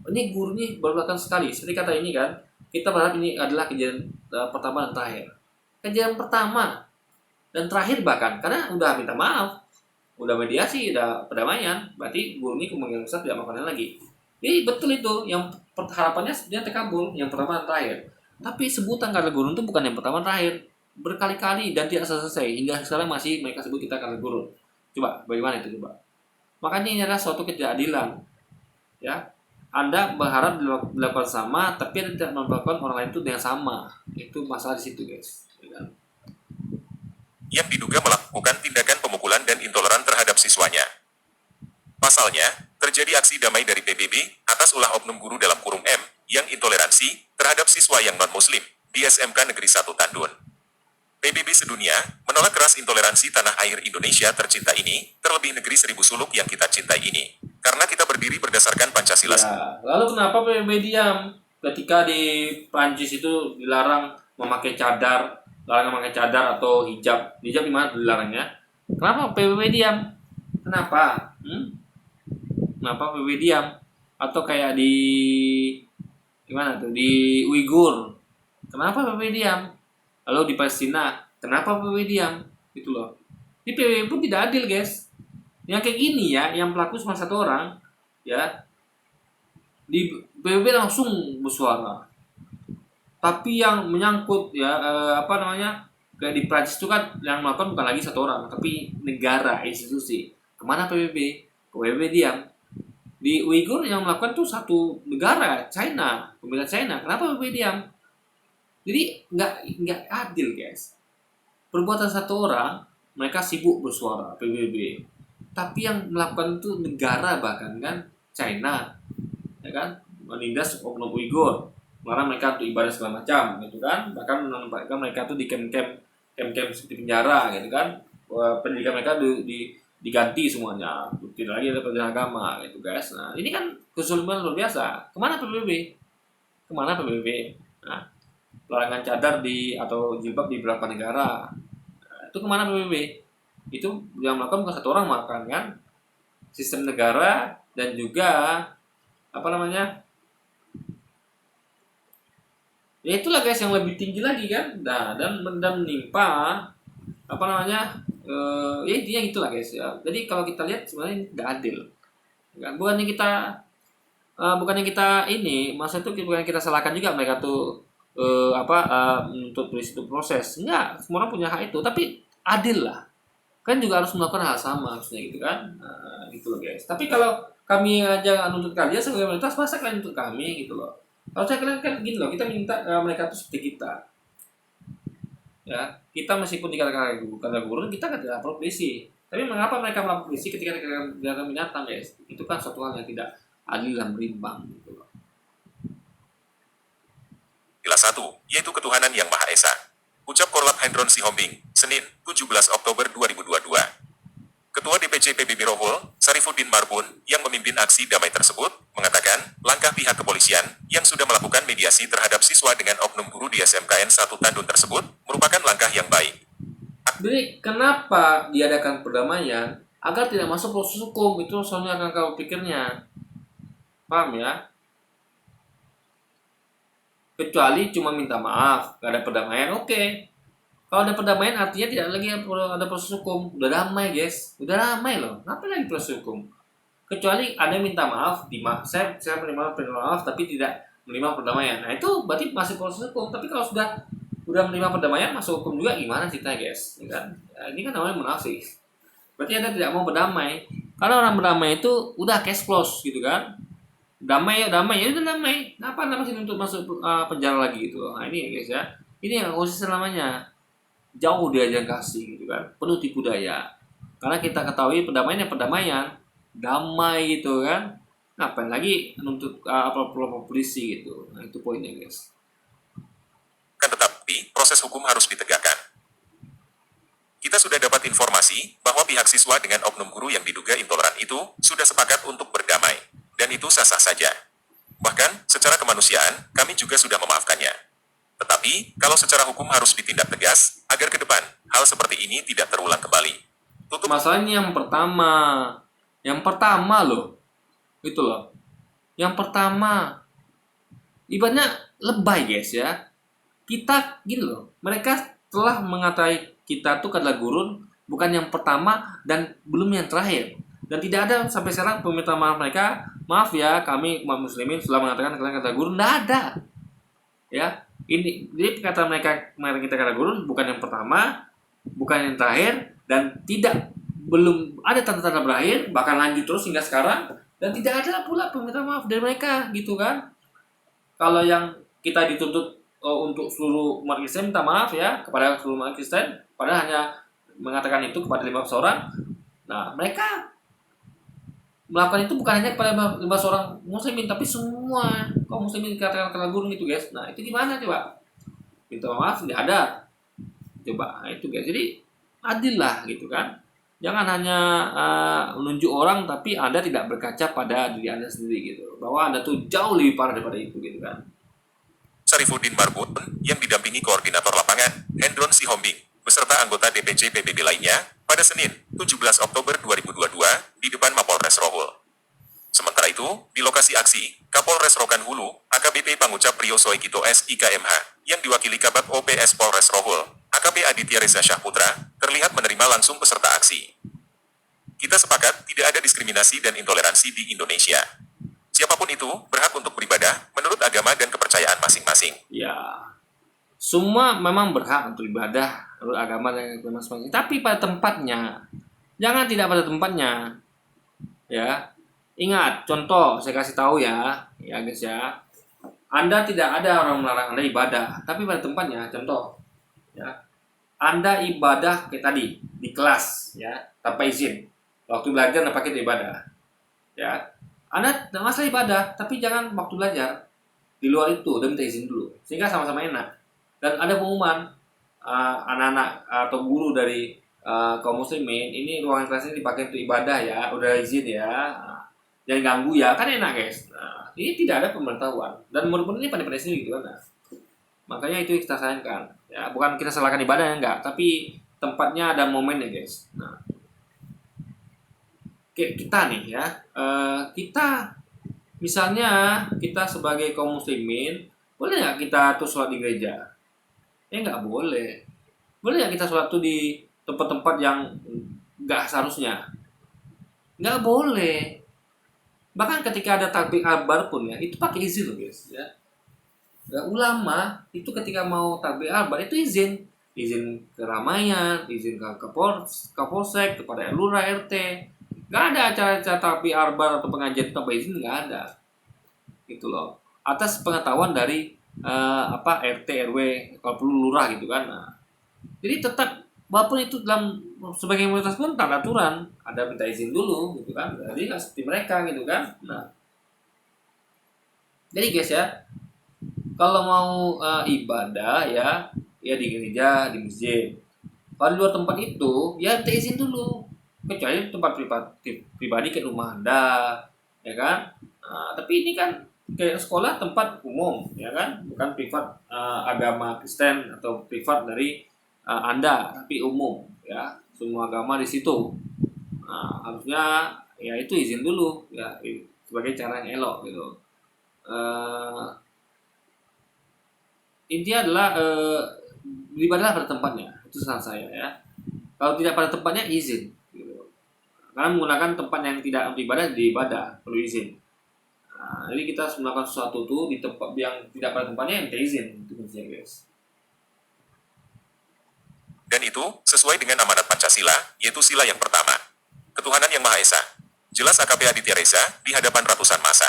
ini guru ini berulang sekali. Seperti kata ini kan, kita berharap ini adalah kejadian pertama dan terakhir. Kejadian pertama dan terakhir bahkan, karena udah minta maaf, udah mediasi, udah perdamaian, berarti guru ini kemungkinan besar tidak melakukan lagi. Jadi betul itu, yang harapannya sebenarnya terkabul, yang pertama dan terakhir. Tapi sebutan kata guru itu bukan yang pertama dan terakhir, berkali-kali dan tidak selesai, hingga sekarang masih mereka sebut kita kata guru. Coba, bagaimana itu coba? Makanya ini adalah suatu ketidakadilan, ya. Anda berharap dilakukan sama, tapi Anda tidak melakukan orang lain itu dengan sama. Itu masalah di situ guys, ya kan? Yang diduga melakukan tindakan pemukulan dan intoleran terhadap siswanya. Pasalnya, terjadi aksi damai dari PBB atas ulah oknum guru dalam kurung M yang intoleransi terhadap siswa yang non-muslim di SMK Negeri 1 Tandun. PBB sedunia menolak keras intoleransi tanah air Indonesia tercinta ini, terlebih negeri 1000 suluk yang kita cintai ini, karena kita berdiri berdasarkan Pancasila. Ya, lalu kenapa PBB diam ketika di Prancis itu dilarang memakai cadar? Larangan memakai cadar atau hijab di mana dilarangnya? Kenapa PBB diam? Kenapa? kenapa PBB diam? Atau kayak di gimana tuh di Uighur, kenapa PBB diam? Lalu di Palestina, kenapa PBB diam? Gitu loh. Di PBB pun tidak adil, guys. Yang kayak gini ya, yang pelaku cuma satu orang, ya di PBB langsung bersuara. Tapi yang menyangkut ya apa namanya, kayak di Prancis itu kan yang melakukan bukan lagi satu orang, tapi negara, institusi. Kemana PBB? PBB diam. Di Uighur yang melakukan tuh satu negara, China, pemerintah China. Kenapa PBB diam? Jadi nggak adil, guys. Perbuatan satu orang, mereka sibuk bersuara PBB. Tapi yang melakukan itu negara, bahkan kan China, ya kan, menindas oknum Uighur, melarang mereka untuk ibadah segala macam, gitu kan. Bahkan menempatkan mereka tuh di camp-camp seperti penjara, gitu kan. Pendidikan mereka diganti semuanya, tidak lagi ada pelajaran agama, gitu guys. Nah ini kan kezaliman luar biasa. Kemana PBB? Kemana PBB? Nah, larangan cadar atau jilbab di beberapa negara, nah, itu kemana PBB? Itu yang melakukan bukan satu orang, makan kan sistem negara dan juga apa namanya, ya itulah guys yang lebih tinggi lagi kan. Nah dan menimpa apa namanya, ya intinya gitulah guys ya. Jadi kalau kita lihat sebenarnya nggak adil kan. Bukannya kita ini masa itu bukan kita salahkan juga mereka tuh menuntut polisi itu proses. Enggak, semua orang punya hak itu, tapi adil lah. Kan juga harus melakukan hal sama harusnya, gitu kan. Nah, gitu loh guys. Tapi kalau kami aja nuntut kalian sebagai komunitas, masa kalian nuntut kami, gitu loh. Kalau saya kalian kan gini loh, kita minta mereka tuh seperti kita. Ya, kita meskipun dikatakan guru, kita kan tidak perlu polisi. Tapi mengapa mereka melapor polisi ketika dikatakan binatang, guys? Itu kan suatu hal yang tidak adil dan berimbang, gitu loh. Ilah 1, yaitu ketuhanan yang Maha Esa. Ucap Korlap Hendron Sihombing, Senin, 17 Oktober 2022. Ketua DPC PBB Rohul, Sarifuddin Marbun, yang memimpin aksi damai tersebut, mengatakan, langkah pihak kepolisian yang sudah melakukan mediasi terhadap siswa dengan oknum guru di SMKN 1 Tandun tersebut, merupakan langkah yang baik. Jadi, kenapa diadakan perdamaian? Agar tidak masuk proses hukum, itu soalnya akan kau pikirnya. Paham ya? Kecuali cuma minta maaf, gak ada perdamaian, oke. Kalau ada perdamaian artinya tidak lagi ada proses hukum. Udah damai, guys. Udah damai loh. Ngapain lagi proses hukum? Kecuali Anda minta maaf, saya menerima maaf tapi tidak menerima perdamaian. Nah, itu berarti masih proses hukum. Tapi kalau sudah menerima perdamaian masuk hukum juga, gimana ceritanya, guys? Ya kan? Ya, ini kan namanya munafik. Berarti Anda tidak mau berdamai. Karena orang berdamai itu udah case close, gitu kan? Damai ya udah damai. Kenapa Anda masih untuk masuk penjara lagi gitu? Nah, ini ya, guys ya. Ini yang konsisten namanya. Jauh diajang kasih, gitu kan, penuh tipu daya. Karena kita ketahui perdamaian damai, gitu kan. Ngapain lagi nuntut polisi gitu. Nah itu poinnya, guys. Kan tetapi proses hukum harus ditegakkan. Kita sudah dapat informasi bahwa pihak siswa dengan oknum guru yang diduga intoleran itu sudah sepakat untuk berdamai, dan itu sah-sah saja. Bahkan secara kemanusiaan kami juga sudah memaafkannya. Tetapi, kalau secara hukum harus ditindak tegas, agar ke depan, hal seperti ini tidak terulang kembali. Masalahnya yang pertama loh, itu loh. Yang pertama, ibaratnya lebay, guys ya. Kita gini loh, mereka telah mengatai kita tuh adalah gurun, bukan yang pertama dan belum yang terakhir. Dan tidak ada sampai sekarang permintaan maaf mereka, maaf ya kami umat muslimin sudah mengatakan kalian kata gurun, tidak ada. Ya. Ini jadi kata mereka kemarin kita kata gurun bukan yang pertama, bukan yang terakhir, dan belum ada tanda-tanda berakhir, bahkan lanjut terus hingga sekarang, dan tidak ada pula permintaan maaf dari mereka, gitu kan. Kalau yang kita dituntut untuk seluruh umat Kristen minta maaf ya kepada seluruh umat Kristen, padahal hanya mengatakan itu kepada 15 orang. Nah mereka melakukan itu bukan hanya kepada 15 orang muslimin, tapi semua kaum muslimin dikatakan kata gurun gitu, guys. Nah itu gimana coba? Minta maaf tidak ada. Coba, nah, itu guys. Jadi adil lah, gitu kan. Jangan hanya menunjuk orang, tapi Anda tidak berkaca pada diri Anda sendiri, gitu. Bahwa Anda tuh jauh lebih parah daripada itu, gitu kan. Sarifuddin Marbun, yang didampingi koordinator lapangan, Hendron Sihombing, beserta anggota DPC PBB lainnya, pada Senin, 17 Oktober 2022, di depan Mapolres Rohul. itu, di lokasi aksi, Kapolres Rokan Hulu, AKBP Pangucap Priyoso Egito SIKMH, yang diwakili Kabak OPS Polres Rohul, AKP Aditya Reza Syahputra, terlihat menerima langsung peserta aksi. Kita sepakat tidak ada diskriminasi dan intoleransi di Indonesia. Siapapun itu berhak untuk beribadah menurut agama dan kepercayaan masing-masing. Ya, semua memang berhak untuk ibadah menurut agama dan kepercayaan masing-masing. Tapi pada tempatnya, jangan tidak pada tempatnya. Ya, ingat, contoh saya kasih tahu ya guys ya. Anda tidak ada orang melarang Anda ibadah, tapi pada tempatnya, contoh, ya, Anda ibadah kayak tadi di kelas, ya, tanpa izin. Waktu belajar Anda pakai ibadah, ya. Anda tidak masalah ibadah, tapi jangan waktu belajar di luar itu, dan minta izin dulu, sehingga sama-sama enak. Dan ada pengumuman anak-anak atau guru dari kaum muslimin, ini ruangan kelas ini dipakai untuk ibadah ya, udah izin ya, jangan ganggu ya, kan enak guys. Ini tidak ada pemberitahuan, dan murid-murid ini pandai-pandai sendiri gitu kan. Makanya itu kita sayangkan, ya, bukan kita salahkan ibadahnya enggak, tapi tempatnya ada momennya guys. Nah, kayak kita nih ya, kita misalnya kita sebagai kaum muslimin, boleh nggak kita tuh sholat di gereja? Ya nggak boleh. Boleh nggak kita sholat tuh di tempat-tempat yang nggak seharusnya? Nggak boleh. Bahkan ketika ada takbir akbar pun ya, itu pakai izin loh guys. Ya. Ulama itu ketika mau takbir akbar itu izin keramaian, izin ke kapolsek, kepada lurah RT. Nggak ada acara-acara takbir akbar atau pengajian tanpa izin, nggak ada. Gitu loh. Atas pengetahuan dari RT RW, kalau perlu lurah gitu kan. Nah, jadi tetap walaupun itu dalam sebagai komunitas pun tak ada aturan, ada minta izin dulu gitu kan. Jadi nggak seperti mereka gitu kan. Nah, jadi guys ya, kalau mau ibadah ya di gereja, di masjid. Kalau di luar tempat itu ya minta izin dulu, kecuali tempat pribadi kayak rumah Anda, ya kan. Nah, tapi ini kan kayak sekolah tempat umum, ya kan, bukan privat agama Kristen atau privat dari Anda, tapi umum, ya, semua agama di situ. Nah, harusnya ya itu izin dulu, ya, sebagai cara yang elok gitu. Intinya adalah beribadah pada tempatnya, itu saran saya ya. Kalau tidak pada tempatnya izin, gitu. Karena menggunakan tempat yang tidak untuk ibadah perlu izin. Nah, jadi kita harus melakukan sesuatu tuh di tempat yang tidak pada tempatnya, minta izin, itu kuncinya guys. Dan itu sesuai dengan amanat Pancasila, yaitu sila yang pertama, ketuhanan yang Maha Esa. Jelas AKP Aditya Reza di hadapan ratusan massa.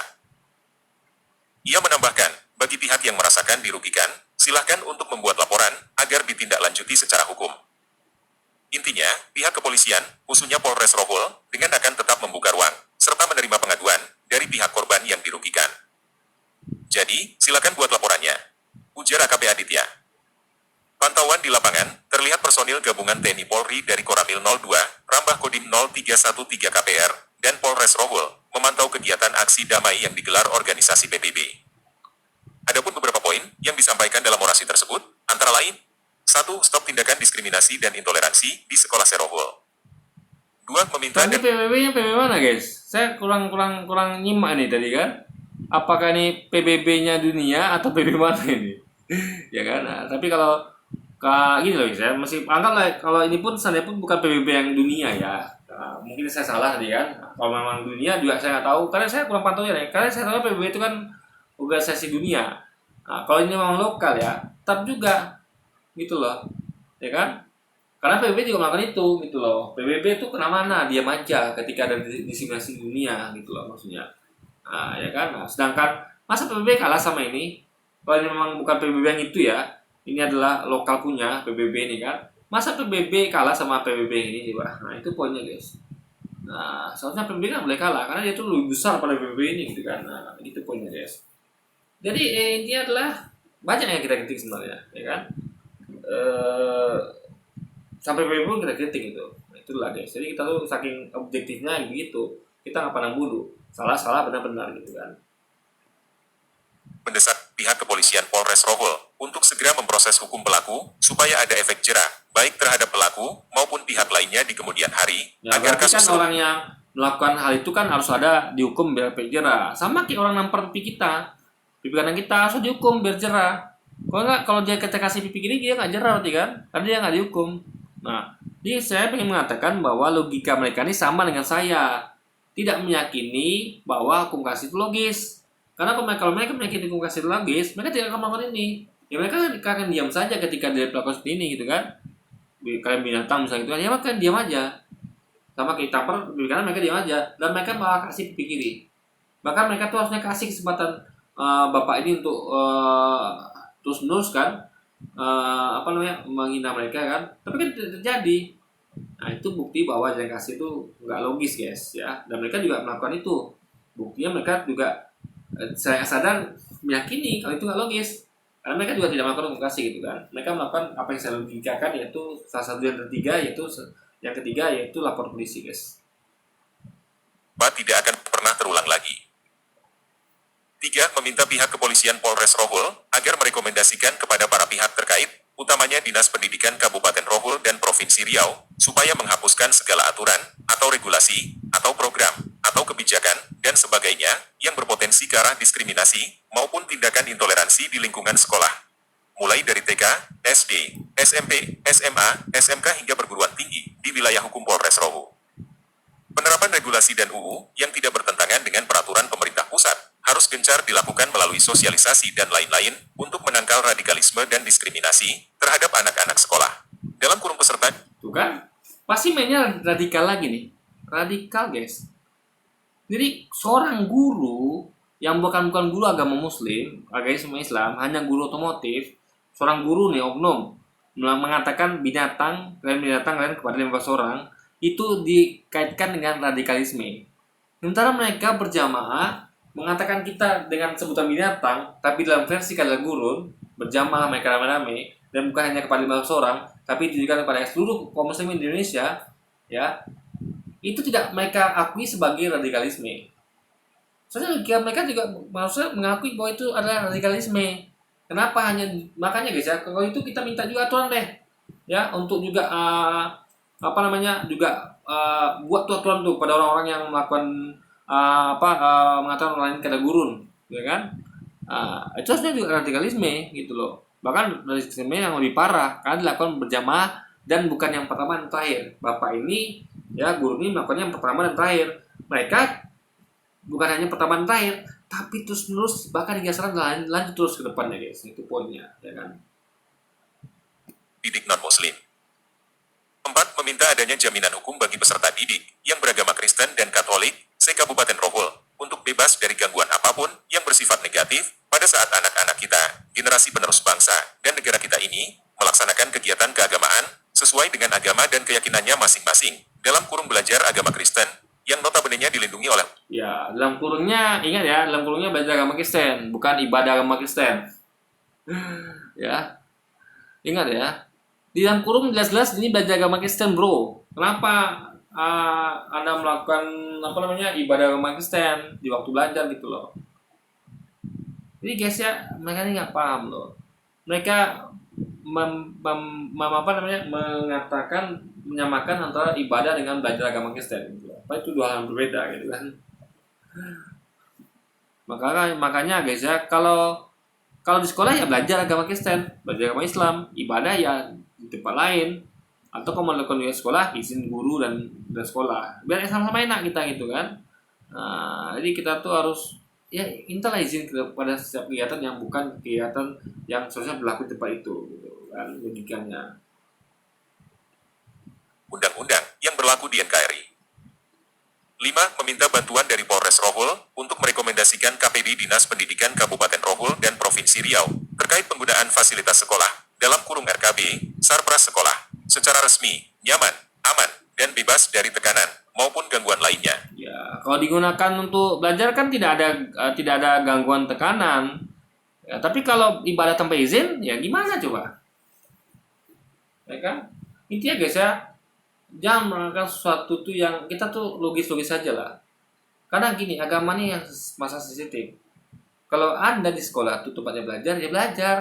Ia menambahkan, bagi pihak yang merasakan dirugikan, silahkan untuk membuat laporan agar ditindaklanjuti secara hukum. Intinya, pihak kepolisian, khususnya Polres Rohul, dengan akan tetap membuka ruang serta menerima pengaduan dari pihak korban yang dirugikan. Jadi, silakan buat laporannya, ujar AKP Aditya. Pantauan di lapangan, terlihat personil gabungan TNI Polri dari Koramil 02, Rambah Kodim 0313 KPR, dan Polres Rohul, memantau kegiatan aksi damai yang digelar organisasi PBB. Adapun beberapa poin yang disampaikan dalam orasi tersebut, antara lain, 1. Stop tindakan diskriminasi dan intoleransi di sekolah Serohul. 2. Meminta Tapi PBB-nya PBB mana guys? Saya kurang nyimak nih tadi kan. Apakah ini PBB-nya dunia atau PBB mana ini? Ya kan. Nah, tapi kalau gini loh saya masih anggaplah kalau ini pun seandainya pun bukan PBB yang dunia ya. Nah, mungkin saya salah tadi kan. Kalau memang dunia juga saya nggak tahu karena saya kurang pantau ya. Karena saya tahu PBB itu kan organisasi dunia. Nah, kalau ini memang lokal ya, tetap juga gitu loh. Ya kan? Karena PBB juga melakukan itu gitu loh. PBB itu kemana-mana, diam aja ketika ada diskriminasi dunia gitu loh maksudnya. Nah, ya kan. Nah, sedangkan masa PBB kalah sama ini? Kalau ini memang bukan PBB yang itu ya, ini adalah lokal punya PBB ini kan. Masa PBB kalah sama PBB ini coba? Nah, itu poinnya guys. Nah, seharusnya PBB kan boleh kalah karena dia itu lebih besar pada PBB ini gitu kan. Nah, itu poinnya guys. Jadi intinya adalah banyak yang kita kritik sebenarnya, ya kan. Sampai PBB pun kita kritik itu. Nah, itulah guys. Jadi kita tuh saking objektifnya gitu, kita nggak pandang bulu. Salah benar-benar gitu kan. mendesak pihak kepolisian Polres Rohul untuk segera memproses hukum pelaku supaya ada efek jerah baik terhadap pelaku maupun pihak lainnya di kemudian hari Ya, agar berarti kasus kan orang yang melakukan hal itu kan harus ada dihukum biar efek jerah. Sama kayak orang nampar pipi kita, pipi kanan kita harus dihukum biar jerah. Kalau nggak, kalau dia kita kasih pipi kiri dia nggak jerah berarti kan, karena dia nggak dihukum. Nah, jadi saya pengen mengatakan bahwa logika mereka ini sama dengan saya, tidak meyakini bahwa hukum kasih itu logis. Karena kalau mereka meyakini hukum kasih itu logis, mereka tidak akan melakukan ini. Ya mereka akan diam saja ketika dia melakukan seperti ini gitu kan. Kalian binatang misalnya gitu kan, ya maka diam aja. Sama kayak taper, karena mereka diam aja dan mereka malah kasih pipi kiri. Bahkan mereka tuh harusnya kasih kesempatan bapak ini untuk terus menerus kan menghina mereka kan, tapi kan tidak terjadi. Nah itu bukti bahwa jalan kasih itu nggak logis guys ya, dan mereka juga melakukan itu. Buktinya mereka juga saya sadar meyakini kalau itu nggak logis, karena mereka juga tidak melakukan hukum kasih gitu kan. Mereka melakukan apa yang saya logikakan, yaitu salah satu yang ketiga, yang ketiga yaitu lapor polisi guys. Tidak akan pernah terulang lagi. 3. Meminta pihak kepolisian Polres Rohul agar merekomendasikan kepada para pihak terkait, utamanya Dinas Pendidikan Kabupaten Rohul dan Provinsi Riau, supaya menghapuskan segala aturan, atau regulasi, atau program, atau kebijakan, dan sebagainya, yang berpotensi ke arah diskriminasi, maupun tindakan intoleransi di lingkungan sekolah. Mulai dari TK, SD, SMP, SMA, SMK hingga perguruan tinggi, di wilayah hukum Polres Rohul. Penerapan regulasi dan UU yang tidak bertentangan dengan peraturan pemerintah pusat harus gencar dilakukan melalui sosialisasi dan lain-lain untuk menangkal radikalisme dan diskriminasi terhadap anak-anak sekolah. Dalam kurung peserta, Tuh kan, pasti mainnya radikal lagi nih, radikal guys. Jadi seorang guru yang bukan guru agama Muslim, agama Islam, hanya guru otomotif, seorang guru nih oknum mengatakan binatang kalian kepada 15 orang, itu dikaitkan dengan radikalisme. Sementara mereka berjamaah mengatakan kita dengan sebutan binatang, tapi dalam versi kalian gurun, berjamaah mereka rame-rame, dan bukan hanya kepada 15 orang, tapi ditujukan kepada seluruh kaum muslim Indonesia, ya, itu tidak mereka akui sebagai radikalisme. Soalnya mereka juga maksudnya mengakui bahwa itu adalah radikalisme. Kenapa makanya guys ya, kalau itu kita minta juga aturan deh, ya, untuk juga buat aturan tuh pada orang-orang yang melakukan mengatakan orang lain kada gurun, ya kan? Itu harusnya juga radikalisme gitu loh. Bahkan radikalisme yang lebih parah karena dilakukan berjamaah dan bukan yang pertama dan terakhir. Bapak ini ya guru ini melakukannya yang pertama dan terakhir. Mereka bukan hanya pertama dan terakhir, tapi terus menerus bahkan hingga sekarang lanjut terus ke depannya guys. Itu poinnya, ya kan? didik non-muslim. 4. Meminta adanya jaminan hukum bagi peserta didik yang beragama Kristen dan Katolik se-Kabupaten Rohul untuk bebas dari gangguan apapun yang bersifat negatif pada saat anak-anak kita, generasi penerus bangsa dan negara kita ini melaksanakan kegiatan keagamaan sesuai dengan agama dan keyakinannya masing-masing dalam kurung belajar agama Kristen yang notabene-nya dilindungi oleh Ya, dalam kurungnya ingat ya, dalam kurungnya belajar agama Kristen, bukan ibadah agama Kristen. Ya, ingat ya. Di dalam kurung jelas-jelas ini belajar agama Kristen, bro. Kenapa Anda melakukan ibadah agama Kristen di waktu belajar gitu loh? Jadi guys ya, mereka ini nggak paham loh. Mereka mengatakan menyamakan antara ibadah dengan belajar agama Kristen gitu. Apa itu dua hal yang berbeda gitu kan? Makanya guys ya, kalau di sekolah ya belajar agama Kristen, belajar agama Islam, ibadah ya di tempat lain, atau kalau melakukan di sekolah izin guru dan sekolah, biar sama-sama enak kita gitu kan. Jadi kita tuh harus ya mintalah izin kepada setiap kegiatan yang bukan kegiatan yang seharusnya berlaku di tempat itu gitu kan, logikanya. undang-undang yang berlaku di NKRI. 5. Meminta bantuan dari Polres Rohul untuk merekomendasikan KPD Dinas Pendidikan Kabupaten Rohul dan Provinsi Riau terkait penggunaan fasilitas sekolah dalam kurung RKB, Sarpras sekolah secara resmi, nyaman, aman, dan bebas dari tekanan maupun gangguan lainnya. Ya, kalau digunakan untuk belajar kan tidak ada gangguan tekanan. Ya, tapi kalau ibadah tanpa izin, ya gimana coba? Ya kan? Intinya guys ya, jangan melakukan sesuatu tuh yang kita tuh logis-logis saja lah. Karena gini, agama ini yang masa sensitif. Kalau Anda di sekolah tuh tempatnya belajar, ya belajar.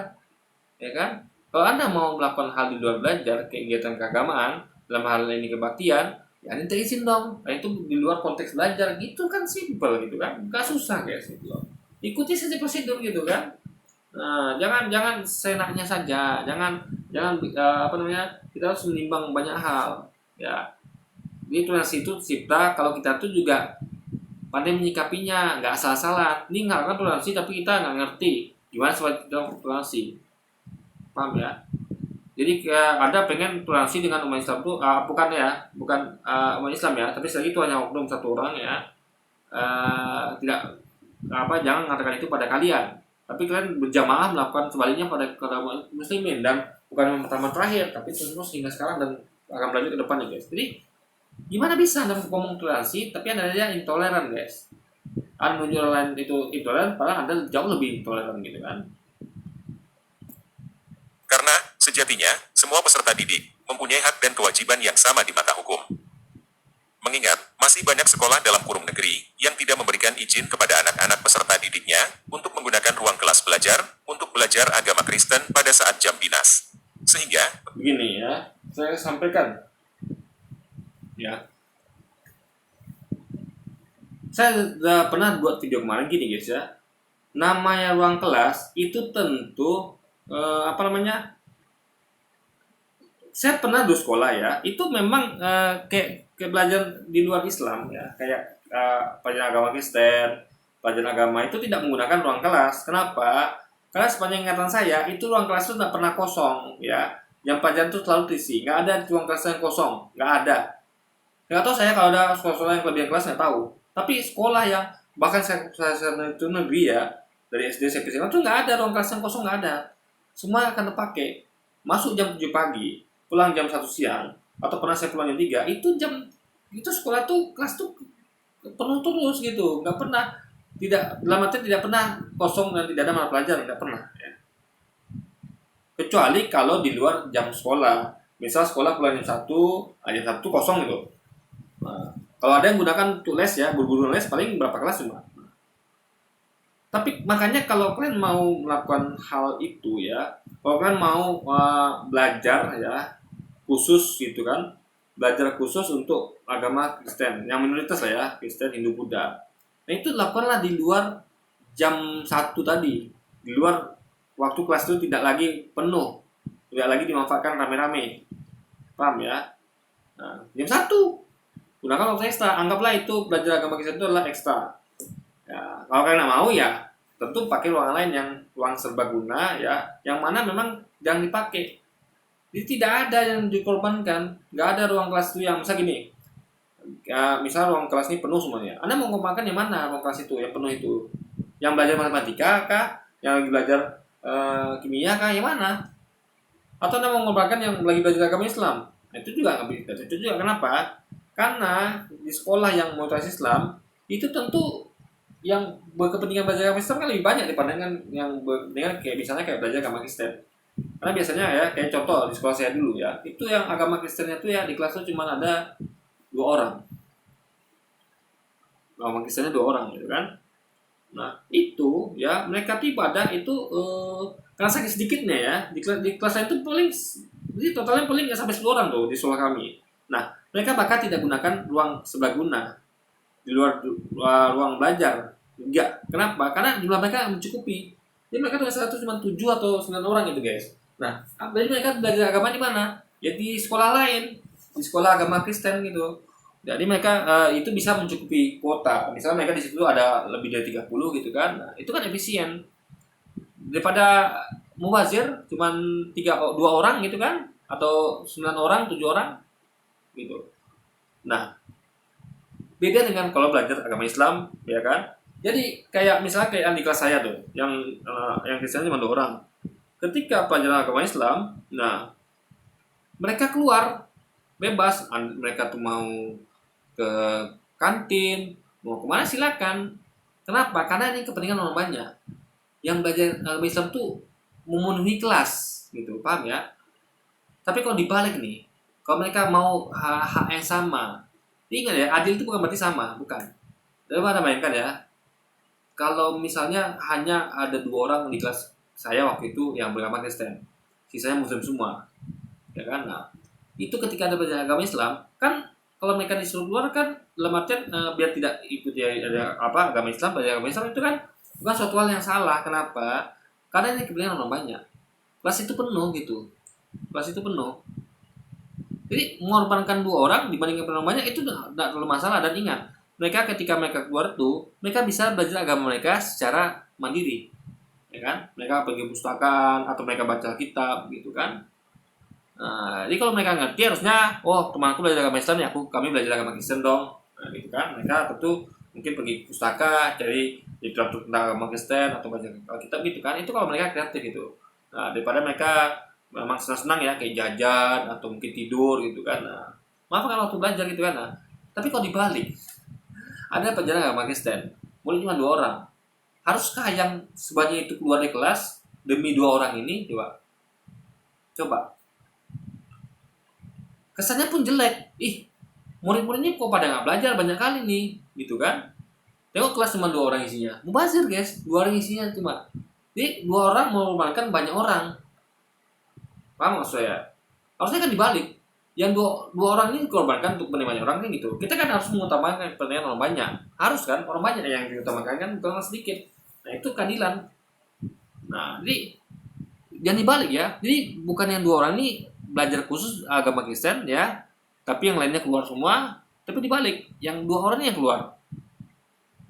Ya kan? Kalau Anda mau melakukan hal di luar belajar, kegiatan keagamaan, dalam hal ini kebaktian, ya minta izin dong. Nah, itu di luar konteks belajar gitu kan, simple gitu kan, nggak susah guys gitu loh. Ikuti saja prosedur gitu kan. Nah, jangan jangan seenaknya saja, jangan apa namanya, kita harus menimbang banyak hal ya. Ini toleransi itu cipta kalau kita tuh juga pandai menyikapinya, nggak asal-asalan. Ini nggak kan toleransi tapi kita nggak ngerti gimana supaya kita toleransi, paham ya? Jadi kayak ada pengen toleransi dengan umat Islam tuh bukan ya, bukan umat Islam ya, tapi sekali itu hanya oknum satu orang ya. Tidak apa, jangan mengatakan itu pada kalian, tapi kalian berjamaah melakukan sebaliknya pada muslimin, dan bukan yang pertama terakhir, tapi terus hingga sekarang dan akan berlanjut ke depannya guys. Jadi gimana bisa anda ngomong toleransi tapi anda aja intoleran guys? Anda menuju orang lain itu intoleran, padahal anda jauh lebih intoleran gitu kan? Karena, sejatinya, semua peserta didik mempunyai hak dan kewajiban yang sama di mata hukum. Mengingat, masih banyak sekolah dalam kurung negeri yang tidak memberikan izin kepada anak-anak peserta didiknya untuk menggunakan ruang kelas belajar untuk belajar agama Kristen pada saat jam dinas. Sehingga, Begini ya, saya sampaikan ya. Saya udah pernah buat video kemarin gini guys ya. Namanya ruang kelas itu tentu apa namanya? Saya pernah di sekolah ya, itu memang kayak belajar di luar Islam ya, kayak pelajaran agama Kristen, pelajaran agama itu tidak menggunakan ruang kelas. Kenapa? Karena sepanjang ingatan saya itu ruang kelas itu tidak pernah kosong ya. Yang pelajaran itu selalu terisi, nggak ada ruang kelas yang kosong, nggak ada. Nggak tahu saya kalau ada sekolah-sekolah yang kelebihan kelas nggak tahu. Tapi sekolah yang bahkan saya itu negeri ya, dari SD sampai SMA itu nggak ada ruang kelas yang kosong, nggak ada. Semua akan terpakai. Masuk jam 7 pagi, pulang jam 1 siang, atau pernah saya pulang jam 3, itu sekolah tuh kelas tuh penuh terus gitu, nggak pernah, tidak dalam arti tidak pernah kosong dan tidak ada mata pelajaran, nggak pernah ya. Kecuali kalau di luar jam sekolah, misal sekolah pulang jam 1 kosong gitu. Nah, kalau ada yang gunakan untuk les ya, guru-guru les paling berapa kelas cuma. Tapi makanya kalau kalian mau melakukan hal itu ya, kalau kalian mau belajar ya khusus gitu kan, belajar khusus untuk agama Kristen, yang minoritas lah ya, Kristen, Hindu, Buddha. Nah itu lakukanlah di luar jam 1 tadi, di luar waktu kelas itu tidak lagi penuh, tidak lagi dimanfaatkan rame-rame, paham ya? Nah, jam 1 gunakan waktu ekstra, anggaplah itu belajar agama Kristen itu adalah ekstra. Ya, kalau kalian nggak mau ya tentu pakai ruangan lain yang ruang serbaguna ya, yang mana memang jangan dipakai. Jadi tidak ada yang dikorbankan, nggak ada ruang kelas itu yang misal gini, ya, misal ruang kelas ini penuh semuanya. Anda mau mengembangkan yang mana ruang kelas itu yang penuh itu? Yang belajar matematika kah? Yang lagi belajar kimia kah? Yang mana? Atau Anda mau mengembangkan yang lagi belajar agama Islam? Nah, itu juga nggak bisa. Itu juga kenapa? Karena di sekolah yang mayoritas Islam itu tentu yang berkepentingan belajar agama Islam kan lebih banyak dibandingkan yang dengan kayak misalnya kayak belajar agama Kristen. Karena biasanya ya kayak contoh di sekolah saya dulu ya, itu yang agama Kristennya tuh ya di kelas tuh cuma ada 2 orang. Agama Kristennya 2 orang gitu kan. Nah itu ya mereka tuh ibadah itu karena saking sedikitnya ya di kelas saya itu paling, jadi totalnya paling nggak sampai 10 orang tuh di sekolah kami. Nah mereka bahkan tidak gunakan ruang serbaguna di luar ruang belajar. Enggak. Kenapa? Karena jumlah mereka mencukupi. Jadi mereka tuh satu cuma 7 atau 9 orang gitu guys. Nah, jadi mereka belajar agama di mana? Ya di sekolah lain, di sekolah agama Kristen gitu. Jadi mereka itu bisa mencukupi kuota. Misalnya mereka di situ ada lebih dari 30 gitu kan. Nah, itu kan efisien. Daripada mubazir cuma 2 orang gitu kan, atau 9 orang, 7 orang gitu. Nah, beda dengan kalau belajar agama Islam ya kan. Jadi kayak misalnya kayak di kelas saya tuh yang Kristen cuma 2 orang. Ketika pelajaran agama Islam, nah mereka keluar bebas, mereka tuh mau ke kantin, mau kemana silakan. Kenapa? Karena ini kepentingan orang banyak. Yang belajar agama Islam tuh memenuhi kelas gitu, paham ya? Tapi kalau dibalik nih, kalau mereka mau hak yang sama, ingat ya, adil itu bukan berarti sama, bukan. Coba Anda bayangkan ya, kalau misalnya hanya ada 2 orang di kelas saya waktu itu yang beragama Kristen, sisanya Muslim semua, ya kan? Nah, itu ketika ada belajar agama Islam, kan kalau mereka disuruh keluar kan dalam artian biar tidak ikut ya ada apa agama Islam, belajar agama Islam itu kan bukan suatu hal yang salah. Kenapa? Karena ini kepentingan orang banyak. Kelas itu penuh gitu. Kelas itu penuh. Jadi mengorbankan 2 orang dibandingkan orang banyak itu tidak terlalu masalah. Dan ingat, mereka ketika mereka keluar tuh, mereka bisa belajar agama mereka secara mandiri, ya kan? Mereka pergi pustakaan atau mereka baca kitab, gitu kan? Nah, jadi kalau mereka ngerti harusnya, oh temanku belajar agama Islam ya, kami belajar agama Kristen dong, nah, gitu kan? Mereka tentu mungkin pergi pustaka, cari literatur tentang agama Kristen atau baca kitab gitu kan? Itu kalau mereka kreatif gitu. Nah, daripada mereka memang senang-senang ya kayak jajan atau mungkin tidur gitu kan, nah, maaf kan waktu belajar gitu kan. Nah, tapi kalau dibalik ada pelajaran agama Kristen murid cuma 2 orang, haruskah yang sebanyak itu keluar dari kelas demi 2 orang ini? Coba kesannya pun jelek. Murid-muridnya kok pada nggak belajar banyak kali nih gitu kan. Tengok kelas cuma 2 orang isinya, mubazir guys, 2 orang isinya cuma. Jadi 2 orang mengorbankan banyak orang. Paham maksud saya? Harusnya kan dibalik. Yang dua orang ini dikorbankan untuk banyak orang kan gitu. Kita kan harus mengutamakan kepentingan orang banyak. Harus kan orang banyak yang diutamakan kan bukan orang sedikit. Nah itu keadilan. Nah jadi jangan dibalik ya. Jadi bukan yang 2 orang ini belajar khusus agama Kristen ya, tapi yang lainnya keluar semua. Tapi dibalik, yang 2 orang ini yang keluar.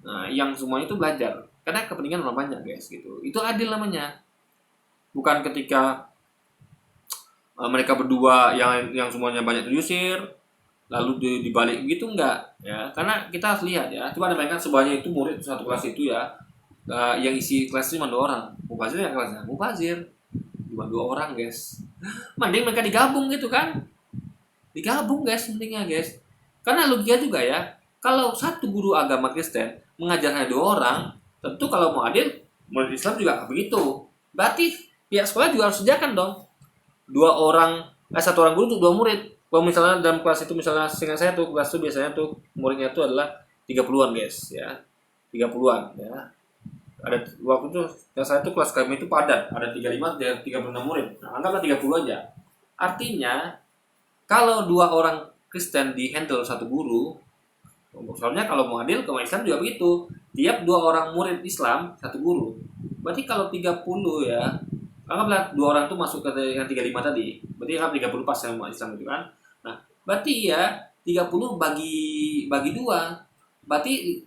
Nah yang semuanya itu belajar karena kepentingan orang banyak guys gitu. Itu adil namanya. Bukan ketika mereka berdua yang semuanya banyak terusir lalu dibalik gitu enggak ya, karena kita harus lihat ya, coba bayangkan sebanyak itu murid satu kelas itu ya, yang isi kelas cuma 2 orang, mubazir ya kelasnya mubazir cuma 2 orang guys, mending mereka digabung gitu kan, digabung guys mendingnya guys, karena logika juga ya, kalau satu guru agama Kristen mengajar hanya 2 orang, tentu kalau mau adil murid Islam juga begitu, berarti pihak sekolah juga harus sediakan dong 1 orang guru untuk 2 murid. Kalau misalnya dalam kelas itu misalnya seingat saya tuh kelas itu biasanya tuh muridnya itu adalah 30-an guys ya. 30-an ya. Ada waktu itu yang saya tuh kelas kami itu padat, ada 35 dan 36 murid. Nah, anggaplah 30 aja. Artinya kalau 2 orang Kristen di-handle satu guru, soalnya kalau mau adil kalau Islam juga begitu. Tiap 2 orang murid Islam satu guru. Berarti kalau 30 ya, anggaplah 2 orang itu masuk ke yang 35 tadi. Berarti anggap 30 pas yang Islam itu kan. Nah, berarti ya 30 bagi 2. Berarti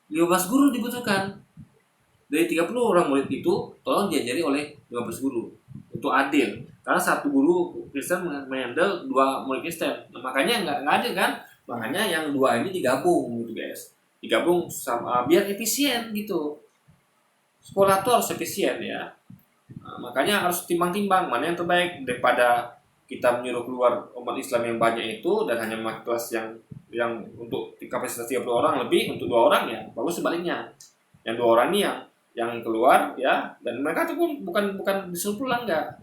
15 guru dibutuhkan. Dari 30 orang murid itu tolong diajari oleh 15 guru untuk adil. Karena satu guru Kristen menghandle 2 murid Kristen. Nah, makanya nggak adil kan? Makanya yang 2 ini digabung gitu guys. Digabung sama biar efisien gitu. Sekolah tuh harus efisien ya. Nah, makanya harus timbang-timbang mana yang terbaik daripada kita menyuruh keluar umat Islam yang banyak itu dan hanya memakai kelas yang untuk kapasitas 30 orang lebih untuk 2 orang ya. Bagus sebaliknya. Yang 2 orang ini yang keluar ya, dan mereka tuh pun bukan disuruh pulang enggak.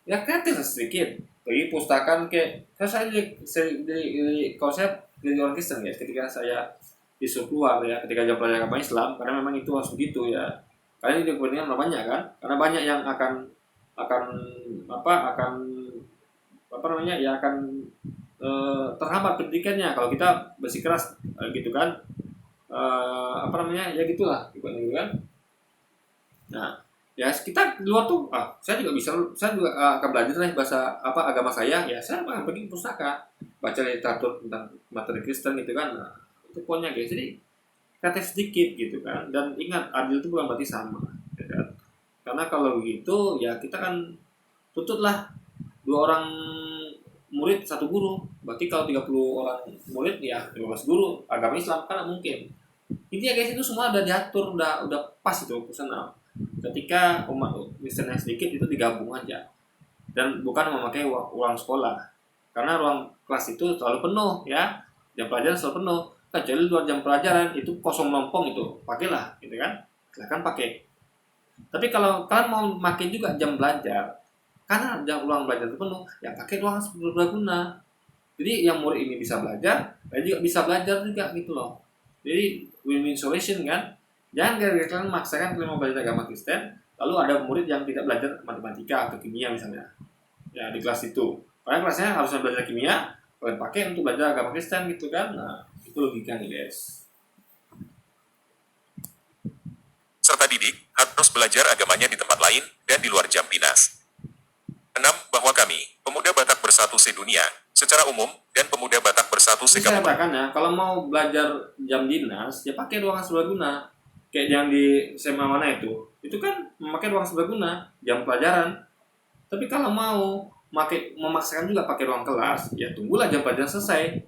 Ya kreatif sedikit. Pergi pustakaan saya kalau saya dari orang Kristen ya, ketika saya disuruh keluar ya, ketika jam pelajaran agama Islam, karena memang itu harus begitu ya. Karena ini kepentingan banyak kan, karena banyak yang akan terhambat pendidikannya kalau kita bersikeras gitu kan, ya gitulah gitu kan. Nah ya kita di luar tuh saya juga akan belajar nih bahasa agama saya ya, saya akan pergi ke pustaka baca literatur tentang materi Kristen gitu kan. Nah, itu poinnya guys, jadi kreatif sedikit gitu kan, dan ingat adil itu bukan berarti sama ya kan? Karena kalau begitu ya kita kan tutuplah 2 orang murid satu guru, berarti kalau 30 orang murid ya 15 guru agama Islam kan mungkin. Intinya guys itu semua udah diatur, udah pas itu personal. Ketika umat Kristen yang sedikit itu digabung aja, dan bukan memakai ruang sekolah, karena ruang kelas itu selalu penuh ya, jam pelajaran selalu penuh. Kecuali luar jam pelajaran itu kosong melompong itu pakailah gitu kan, silakan pakai. Tapi kalau kalian mau makin juga jam belajar karena ruang belajar itu penuh ya, pakai ruang serbaguna. Jadi yang murid ini bisa belajar dan juga bisa belajar juga gitu loh. Jadi win-win solution kan. Jangan gara-gara kalian maksakan kalian mau belajar agama Kristen lalu ada murid yang tidak belajar matematika atau kimia misalnya ya di kelas itu, karena kelasnya harusnya belajar kimia, kalian pakai untuk belajar agama Kristen gitu kan. Nah, itu logikanya guys. Serta didik harus belajar agamanya di tempat lain dan di luar jam dinas. 6. Bahwa kami, pemuda Batak Bersatu sedunia, secara umum, dan pemuda Batak Bersatu Jadi saya sekampungan. katakan ya, kalau mau belajar jam dinas, ya pakai ruangan serbaguna. Kayak yang di SMA mana itu kan memakai ruang serbaguna, jam pelajaran. Tapi kalau mau memaksakan juga pakai ruang kelas, ya tunggulah jam pelajaran selesai.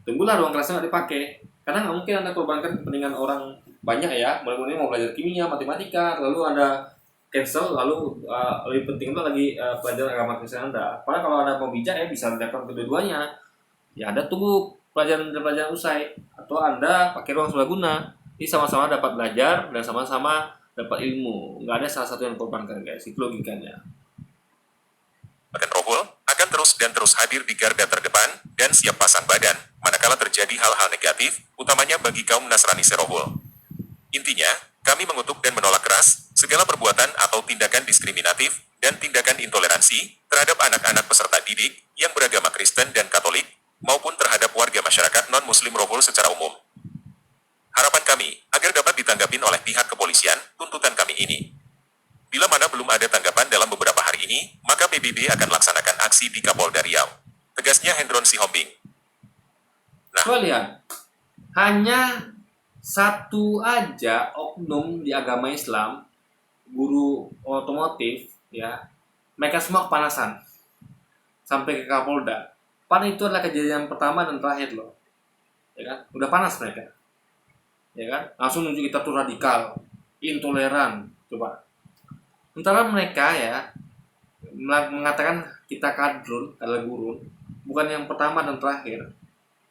Tunggulah ruang kelasnya nggak dipakai. Karena nggak mungkin Anda korbankan kepentingan orang banyak ya, mulai-mulai mau belajar kimia, matematika, lalu ada cancel, lalu lebih penting itu lagi pelajaran agama Kristen Anda. Padahal kalau Anda mau bijak ya bisa melakukan kedua-duanya. Ya Anda tunggu pelajaran usai, atau Anda pakai ruang serbaguna. Ini sama-sama dapat belajar dan sama-sama dapat ilmu. Nggak ada salah satu yang korbankan guys, itu logikanya. Dan Rohul akan terus dan terus hadir di garda terdepan dan siap pasang badan manakala terjadi hal-hal negatif, utamanya bagi kaum Nasrani Serohul. Intinya, kami mengutuk dan menolak keras segala perbuatan atau tindakan diskriminatif dan tindakan intoleransi terhadap anak-anak peserta didik yang beragama Kristen dan Katolik maupun terhadap warga masyarakat non-Muslim Rohul secara umum. Harapan kami agar dapat ditanggapin oleh pihak kepolisian tuntutan kami ini. Bila mana belum ada tanggapan dalam beberapa hari ini, maka PBB akan laksanakan aksi di Kapolda Riau. Tegasnya Hendron Sihombing. Coba lihat, hanya satu aja oknum di agama Islam, guru otomotif, ya, mereka semua kepanasan sampai ke Kapolda. Itu adalah kejadian pertama dan terakhir loh, ya kan? Udah panas mereka, ya kan? Langsung nunjuk kita tuh radikal, intoleran, coba. Sementara mereka ya mengatakan kita kadrun adalah gurun, bukan yang pertama dan terakhir,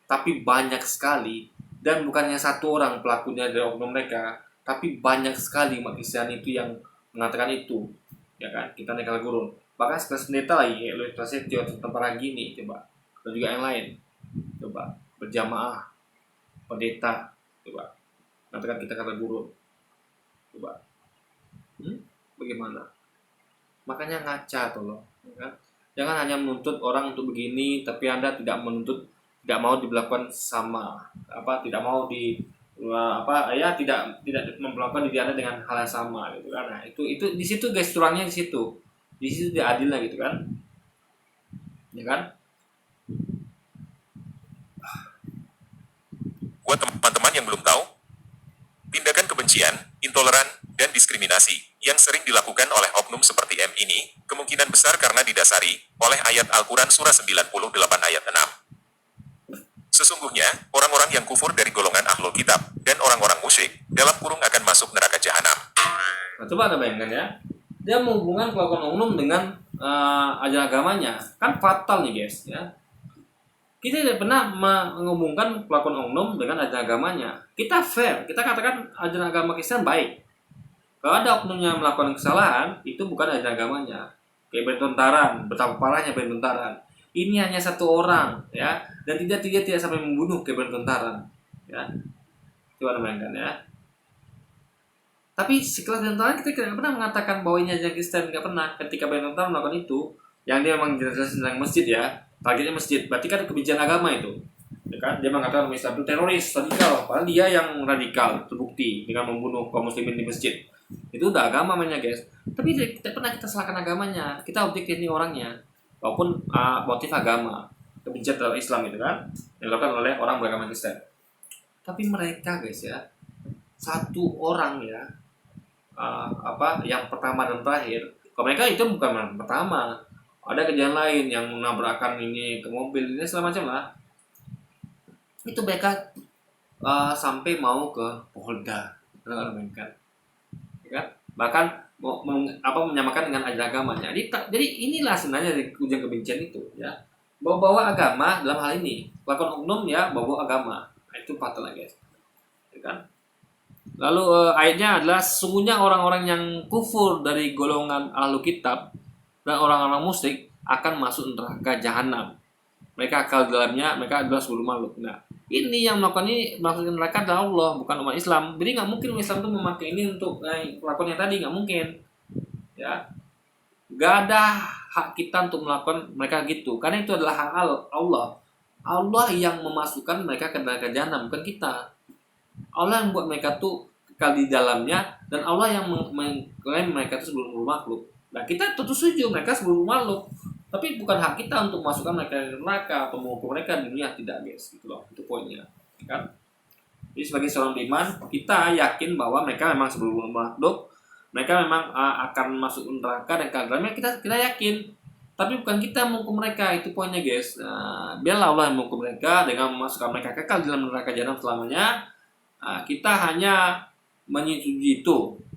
tapi banyak sekali, dan bukannya satu orang pelakunya dari oknum mereka, tapi banyak sekali umat Kristen itu yang mengatakan itu, ya kan? Kita nekal gurun. Bahkan sekelas pendeta lagi, Eloy Prasetyo atau Tentara Gini, coba, dan juga yang lain, coba berjamaah pendeta, coba mengatakan kita kata gurun, coba, bagaimana? Makanya ngaca tolong, ya kan? Jangan hanya menuntut orang untuk begini, tapi Anda tidak mau diberlakukan sama, tidak mau tidak memperlakukan diri Anda dengan hal yang sama gitu kan. Nah, itu di situ guys, curangnya di situ tidak adilnya gitu kan, ya kan. Buat teman-teman yang belum tahu, tindakan kebencian, intoleran, dan diskriminasi yang sering dilakukan oleh oknum seperti M ini kemungkinan besar karena didasari oleh ayat Al-Quran surah 98 ayat 6. Sesungguhnya, orang-orang yang kufur dari golongan ahlul kitab dan orang-orang musyrik dalam kurung akan masuk neraka jahanam. Nah, coba Anda bayangkan ya, dia menghubungkan kelakuan oknum dengan ajaran agamanya, kan fatal nih guys ya. Kita tidak pernah menghubungkan kelakuan oknum dengan ajaran agamanya. Kita fair, kita katakan ajaran agama Kristen baik. Kalau ada oknumnya melakukan kesalahan, itu bukan ajaran agamanya. Kayak bentontaran, betapa parahnya bentontaran. Ini hanya satu orang, ya, dan tidak sampai membunuh kayak bentontaran, ya. Coba bayangkan ya. Tapi sekelas bentontaran kita tidak pernah mengatakan bahwa ini ajaran Kristen, nggak pernah. Ketika bentontaran melakukan itu, yang dia memang jelas tentang masjid ya, targetnya masjid, berarti kan kebencian agama itu, ya kan? Dia mengatakan Islam itu teroris, radikal, padahal dia yang radikal terbukti dengan membunuh kaum muslimin di masjid. Itu udah agama namanya guys. Tapi tidak pernah kita salahkan agamanya, kita objektif ini orangnya, walaupun motif agama, kebencian terhadap Islam itu kan yang dilakukan oleh orang beragama Kristen. Tapi mereka guys ya, satu orang ya, yang pertama dan terakhir, kalau mereka itu bukan yang pertama, ada kejadian lain yang menabrakan ini ke mobil ini segala macam lah. Itu mereka sampai mau ke Polda, kan? Ya, bahkan menyamakan dengan ajaran agamanya. Jadi inilah sebenarnya ujian kebencian itu ya. Bawa agama dalam hal ini. Lakon oknum ya bawa agama. Nah, itu fatal guys. Ya kan? Lalu ayatnya adalah sesungguhnya orang-orang yang kufur dari golongan ahlu kitab dan orang-orang musyrik akan masuk neraka jahanam. Mereka akal dalamnya, mereka adalah seluruh makhluk. Nah, ini yang melakukan ini maksudnya neraka adalah Allah, bukan umat Islam. Jadi nggak mungkin umat Islam itu memakai ini untuk melakukan yang tadi, nggak mungkin. Ya, nggak ada hak kita untuk melakukan mereka gitu, karena itu adalah hak Allah. Allah yang memasukkan mereka ke neraka jahanam, bukan kita. Allah yang buat mereka tuh kekal di dalamnya, dan Allah yang mengklaim mereka itu sebelum makhluk. Nah, kita tentu setuju mereka sebelum makhluk, tapi bukan hak kita untuk masukkan mereka ke neraka atau menghukum mereka di dunia, tidak guys, gitu loh, itu poinnya, kan? Jadi sebagai seorang beriman, kita yakin bahwa mereka memang sebelum makhluk, mereka memang akan masuk neraka dan dalamnya, kita yakin, tapi bukan kita menghukum mereka, itu poinnya guys. Biarlah Allah yang menghukum mereka dengan memasukkan mereka kekal dalam neraka jahanam selamanya. Kita hanya menyetujui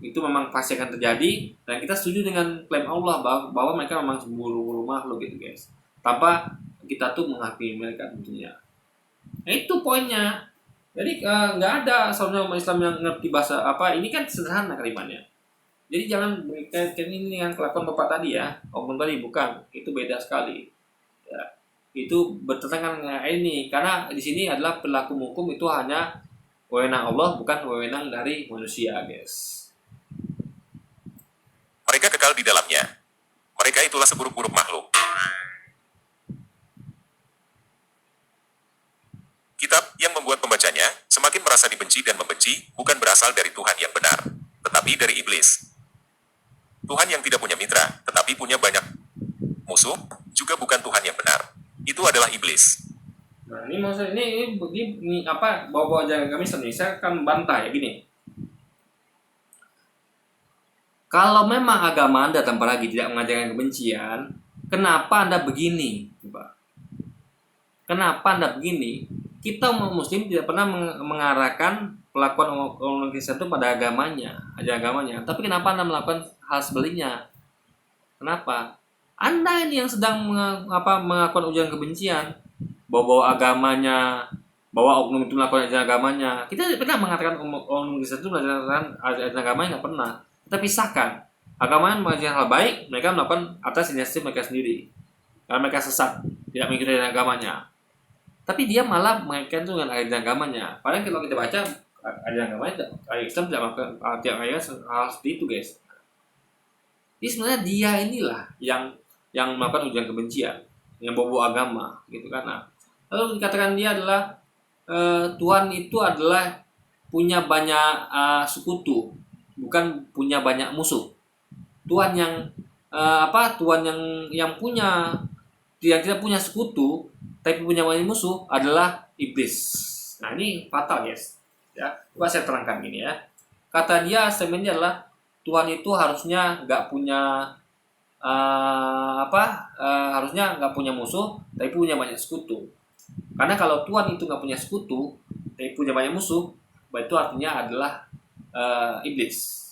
itu memang pasti akan terjadi, dan kita setuju dengan klaim Allah bahwa mereka memang seburu makhluk gitu guys, tanpa kita tuh menghakimi mereka tentunya. Nah, itu poinnya. Jadi nggak ada seorang umat Islam yang ngerti bahasa apa ini, kan sederhana kalimatnya. Jadi jangan kaitkan ini dengan kelakuan bapak tadi ya, omong tadi, bukan, itu beda sekali ya. Itu bertentangan dengan ini, karena di sini adalah perilaku hukum itu hanya wewenang Allah, bukan wewenang dari manusia, guys. Mereka kekal di dalamnya. Mereka itulah seburuk-buruk makhluk. Kitab yang membuat pembacanya semakin merasa dibenci dan membenci bukan berasal dari Tuhan yang benar, tetapi dari iblis. Tuhan yang tidak punya mitra, tetapi punya banyak musuh, juga bukan Tuhan yang benar. Itu adalah iblis. Nah, ini maksud ini apa, bawa-bawa ajaran kami sendiri, saya akan bantah ya gini. Kalau memang agama Anda tanpa lagi tidak mengajarkan kebencian, kenapa Anda begini? Coba. Kenapa Anda begini? Kita umat muslim tidak pernah mengarahkan pelakuan orang Kristen itu pada agamanya, ajaran agamanya. Tapi kenapa Anda melakukan hal sebaliknya? Kenapa? Anda ini yang sedang melakukan ujaran kebencian, bawa agamanya, bahwa oknum itu melakukan ajaran agamanya. Kita tidak pernah mengatakan oknum Kristen itu melakukan ajaran agamanya, nggak pernah. Kita pisahkan. Agama yang mengajarkan hal baik, mereka melakukan atas inisiatif mereka sendiri. Karena mereka sesat, tidak mengikuti ajaran agamanya. Tapi dia malah mengaitkan itu dengan ajaran agamanya. Padahal kalau kita baca ajaran agamanya, Islam tidak melakukan hal seperti itu, guys. Jadi sebenarnya dia inilah yang melakukan ujaran kebencian, yang bawa agama, gitu kan? Nah, lalu dikatakan dia adalah Tuhan itu adalah punya banyak sekutu, bukan punya banyak musuh. Tuhan yang Tuhan yang punya, yang tidak punya sekutu tapi punya banyak musuh adalah iblis. Nah, ini fatal, guys. Ya, coba saya terangkan gini ya. Kata dia sebenarnya adalah Tuhan itu harusnya nggak punya harusnya nggak punya musuh tapi punya banyak sekutu. Karena kalau Tuhan itu nggak punya sekutu tapi punya banyak musuh, itu artinya adalah iblis.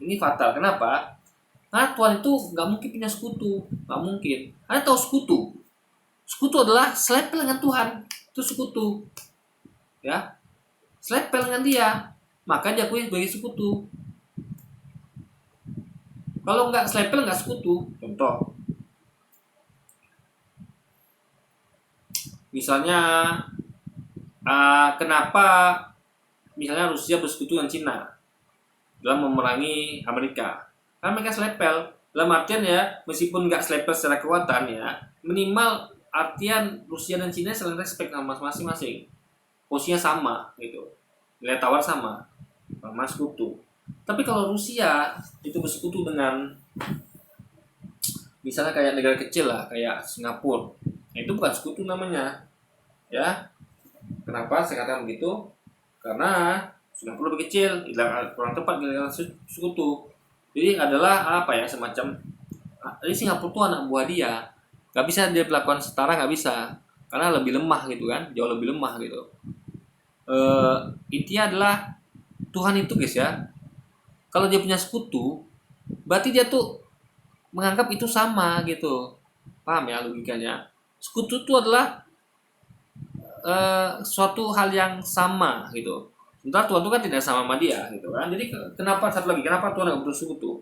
Ini fatal. Kenapa? Karena Tuhan itu nggak mungkin punya sekutu, nggak mungkin. Anda tahu sekutu? Sekutu adalah selepel dengan Tuhan, itu sekutu, ya, selepel dengan dia, maka diakui sebagai sekutu. Kalau nggak selepel nggak sekutu. Contoh, misalnya kenapa misalnya Rusia bersekutu dengan Cina dalam memerangi Amerika? Karena mereka selepel. Dalam artian ya, meskipun nggak selepel secara kekuatan ya, minimal artian Rusia dan Cina saling respect sama masing-masing. Posisinya sama gitu. Nilai tawar sama sekutu. Tapi kalau Rusia itu bersekutu dengan misalnya kayak negara kecil lah, kayak Singapura, itu bukan sekutu namanya. Ya. Kenapa saya katakan begitu? Karena Singapura lebih kecil, kurang tepat dengan sekutu. Jadi adalah semacam jadi Singapura itu anak buah dia, nggak bisa dia perlakuan setara, nggak bisa, karena lebih lemah gitu kan, jauh lebih lemah gitu. Intinya adalah Tuhan itu, guys ya, kalau dia punya sekutu berarti dia tuh menganggap itu sama gitu, paham ya logikanya? Sekutu itu adalah suatu hal yang sama gitu. Sementara Tuhan itu kan tidak sama dia gitu kan. Jadi kenapa Tuhan nggak butuh sekutu?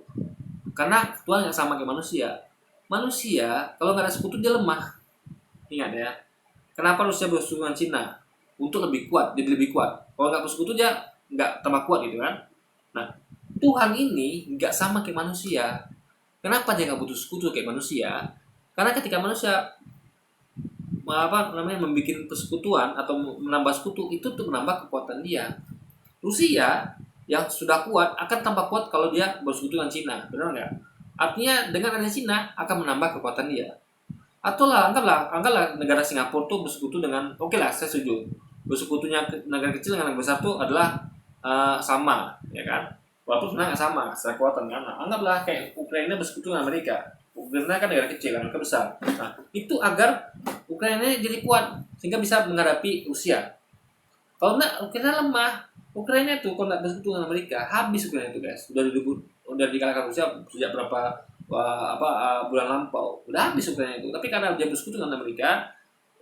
Karena Tuhan nggak sama kayak manusia. Manusia kalau nggak ada sekutu dia lemah. Ingat ya. Kenapa Rusia bersekutu dengan Cina? Untuk lebih kuat, jadi lebih kuat. Kalau nggak bersekutu dia nggak tambah kuat gitu kan. Nah, Tuhan ini nggak sama kayak manusia. Kenapa dia nggak butuh sekutu kayak manusia? Karena ketika manusia membuat persekutuan atau menambah sekutu itu untuk menambah kekuatan dia. Rusia yang sudah kuat akan tambah kuat kalau dia bersekutu dengan Cina, benar nggak? Artinya dengan adanya Cina akan menambah kekuatan dia. Atau lah, anggaplah negara Singapura tuh bersekutu dengan, oke lah, saya setuju. Bersekutunya negara kecil dengan negara besar itu adalah sama, ya kan? Walaupun sebenarnya nggak sama secara kekuatan kan. Nah, anggaplah kayak Ukraina bersekutu dengan Amerika. Ukraina kan negara kecil kan, negara besar. Nah, itu agar Ukraina jadi kuat sehingga bisa menghadapi Rusia. Kalau enggak, Ukraina lemah. Ukraina itu kalau nggak bersekutu dengan Amerika, habis Ukraina itu guys. Udah dikalahkan Rusia sejak berapa bulan lampau. Udah habis Ukraina itu. Tapi karena dia bersekutu dengan Amerika,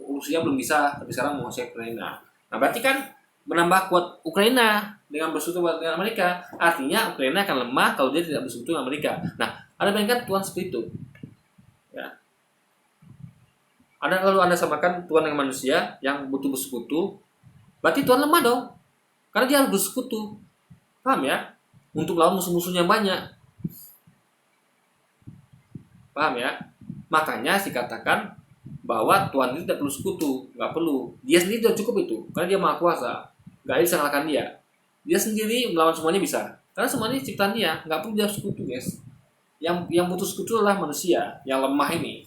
Rusia belum bisa. Tapi sekarang menguasai Ukraina. Nah, berarti kan menambah kuat Ukraina dengan bersekutu dengan Amerika. Artinya Ukraina akan lemah kalau dia tidak bersekutu dengan Amerika. Nah, ada bayangkan Tuhan seperti itu. Ya. Kalau Anda samakan Tuhan dengan manusia yang butuh bersekutu, berarti Tuhan lemah dong. Karena dia harus bersekutu. Paham ya? Untuk lawan musuh-musuhnya banyak. Paham ya? Makanya dikatakan bahwa Tuhan itu tidak perlu sekutu. Nggak perlu. Dia sendiri sudah cukup itu. Karena dia maha kuasa. Nggak bisa mengalahkan dia. Dia sendiri melawan semuanya bisa. Karena semuanya ciptaan dia. Nggak perlu dia sekutu, guys. Yang butuh sekutu adalah manusia. Yang lemah ini.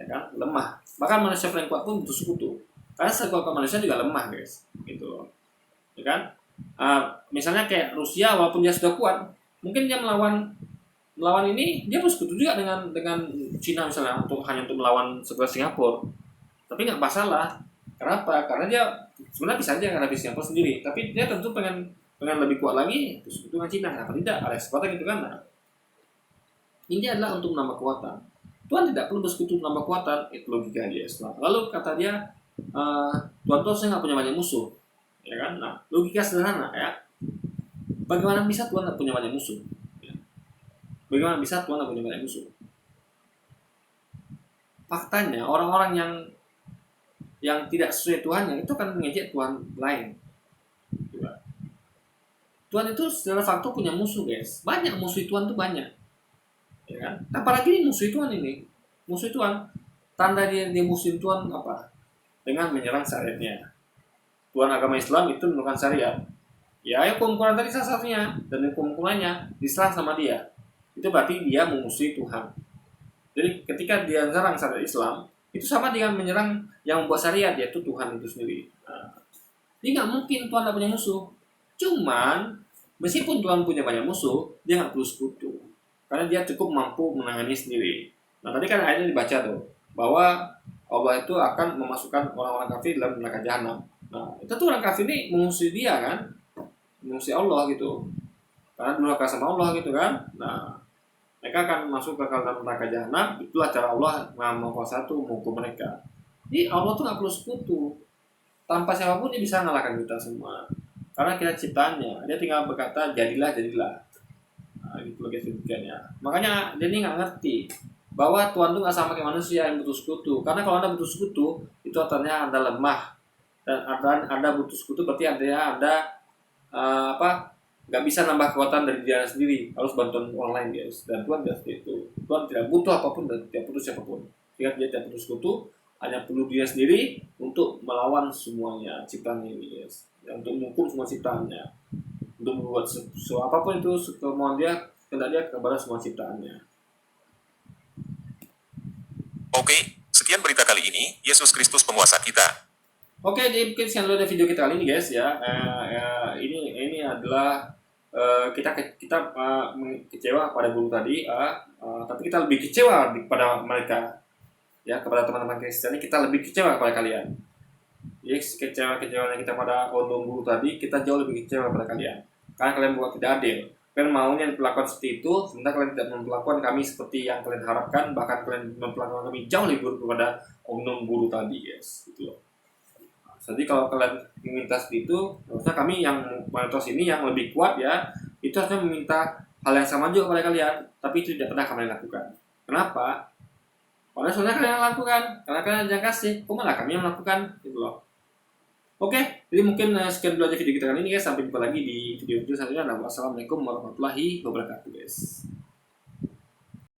Ya kan? Lemah. Bahkan manusia paling kuat pun butuh sekutu. Karena sekuat manusia juga lemah, guys. Gitu. Ya kan? Misalnya kayak Rusia, walaupun dia sudah kuat, mungkin dia melawan ini dia bersekutu juga dengan Cina misalnya hanya untuk melawan sebuah Singapura. Tapi nggak masalah. Kenapa? Karena dia sebenarnya bisa aja menghadapi Singapura sendiri. Tapi dia tentu pengen lebih kuat lagi bersekutu dengan Cina. Kenapa tidak? Ada kesempatan gitu kan? Nah, ini adalah untuk menambah kekuatan. Tuhan tidak perlu bersekutu untuk menambah kekuatan. Itu logika dia Islam. Lalu kata dia, Tuhan tuh saya nggak punya banyak musuh. Ya kan? Nah, logika sederhana ya. Bagaimana bisa Tuhan nggak punya banyak musuh? Ya. Bagaimana bisa Tuhan nggak punya banyak musuh? Faktanya orang-orang yang tidak sesuai Tuhannya itu akan mengejek Tuhan lain. Tuhan itu secara fakta punya musuh, guys. Banyak musuh Tuhan tuh banyak. Ya kan? Apalagi ini musuh Tuhan ini. Musuh Tuhan. Tanda dia musuh Tuhan apa? Dengan menyerang syariatnya. Tuhan agama Islam itu menurunkan syariat. Ya, hukum-hukuman tadi salah satunya dan hukum-hukumannya diserang sama dia. Itu berarti dia memusuhi Tuhan. Jadi ketika dia menyerang syariat Islam, itu sama dengan menyerang yang membuat syariat, yaitu Tuhan itu sendiri. Nah, jadi nggak mungkin Tuhan tidak punya musuh. Cuman meskipun Tuhan punya banyak musuh, dia nggak perlu sekutu. Karena dia cukup mampu menangani sendiri. Nah, tadi kan ayatnya dibaca tuh bahwa Allah itu akan memasukkan orang-orang kafir dalam neraka jahanam. Nah, itu tuh orang kafir ini mengusir dia kan, mengusir Allah gitu, karena durhaka sama Allah gitu kan. Nah, mereka akan masuk ke dalam neraka jahanam. Itulah cara Allah menguasai menghukum mereka. Jadi Allah tuh nggak perlu sekutu. Tanpa siapapun dia bisa mengalahkan kita semua. Karena kita ciptaannya. Dia tinggal berkata jadilah. Nah, itu logikanya. Makanya dia ini nggak ngerti bahwa Tuhan tuh nggak sama kayak manusia yang butuh sekutu. Karena kalau Anda butuh sekutu, itu artinya Anda lemah. Dan Anda butuh sekutu berarti Anda nggak bisa nambah kekuatan dari diri sendiri, harus bantuan orang lain, guys. Dan Tuhan tidak seperti itu. Tuhan tidak butuh apapun dan tidak butuh siapapun. Dia tidak butuh sekutu, hanya perlu dia sendiri untuk melawan semuanya ciptaan ini, guys. Untuk mengukur semua ciptaannya, untuk membuat apapun itu kemauan dia, kehendak dia kepada semua ciptaannya. Oke, sekian berita kali ini. Yesus Kristus penguasa kita. Oke, jadi mungkin sekian dulu video kita kali ini, guys ya. Ini adalah kita kecewa pada guru tadi, tapi kita lebih kecewa kepada mereka, ya, kepada teman-teman Kristen. Kita lebih kecewa kepada kalian. Jadi kecewa kita pada guru tadi, kita jauh lebih kecewa kepada kalian. Karena kalian buat tidak adil. Kalian maunya diperlakukan seperti itu, sementara kalian tidak memperlakukan kami seperti yang kalian harapkan, bahkan kalian memperlakukan kami jauh lebih buruk kepada guru tadi, guys. Gitu loh. Jadi kalau kalian meminta seperti itu, harusnya kami yang mayoritas ini yang lebih kuat ya, itu harusnya meminta hal yang sama juga kepada kalian, tapi itu tidak pernah kalian lakukan. Kenapa? Karena sebenarnya kalian lakukan, karena kalian yang kasih, kok malah kami yang melakukan, gitu loh. Oke, jadi mungkin sekian dulu aja video kita kali ini, guys. Sampai jumpa lagi di video selanjutnya. Wassalamualaikum warahmatullahi wabarakatuh, guys.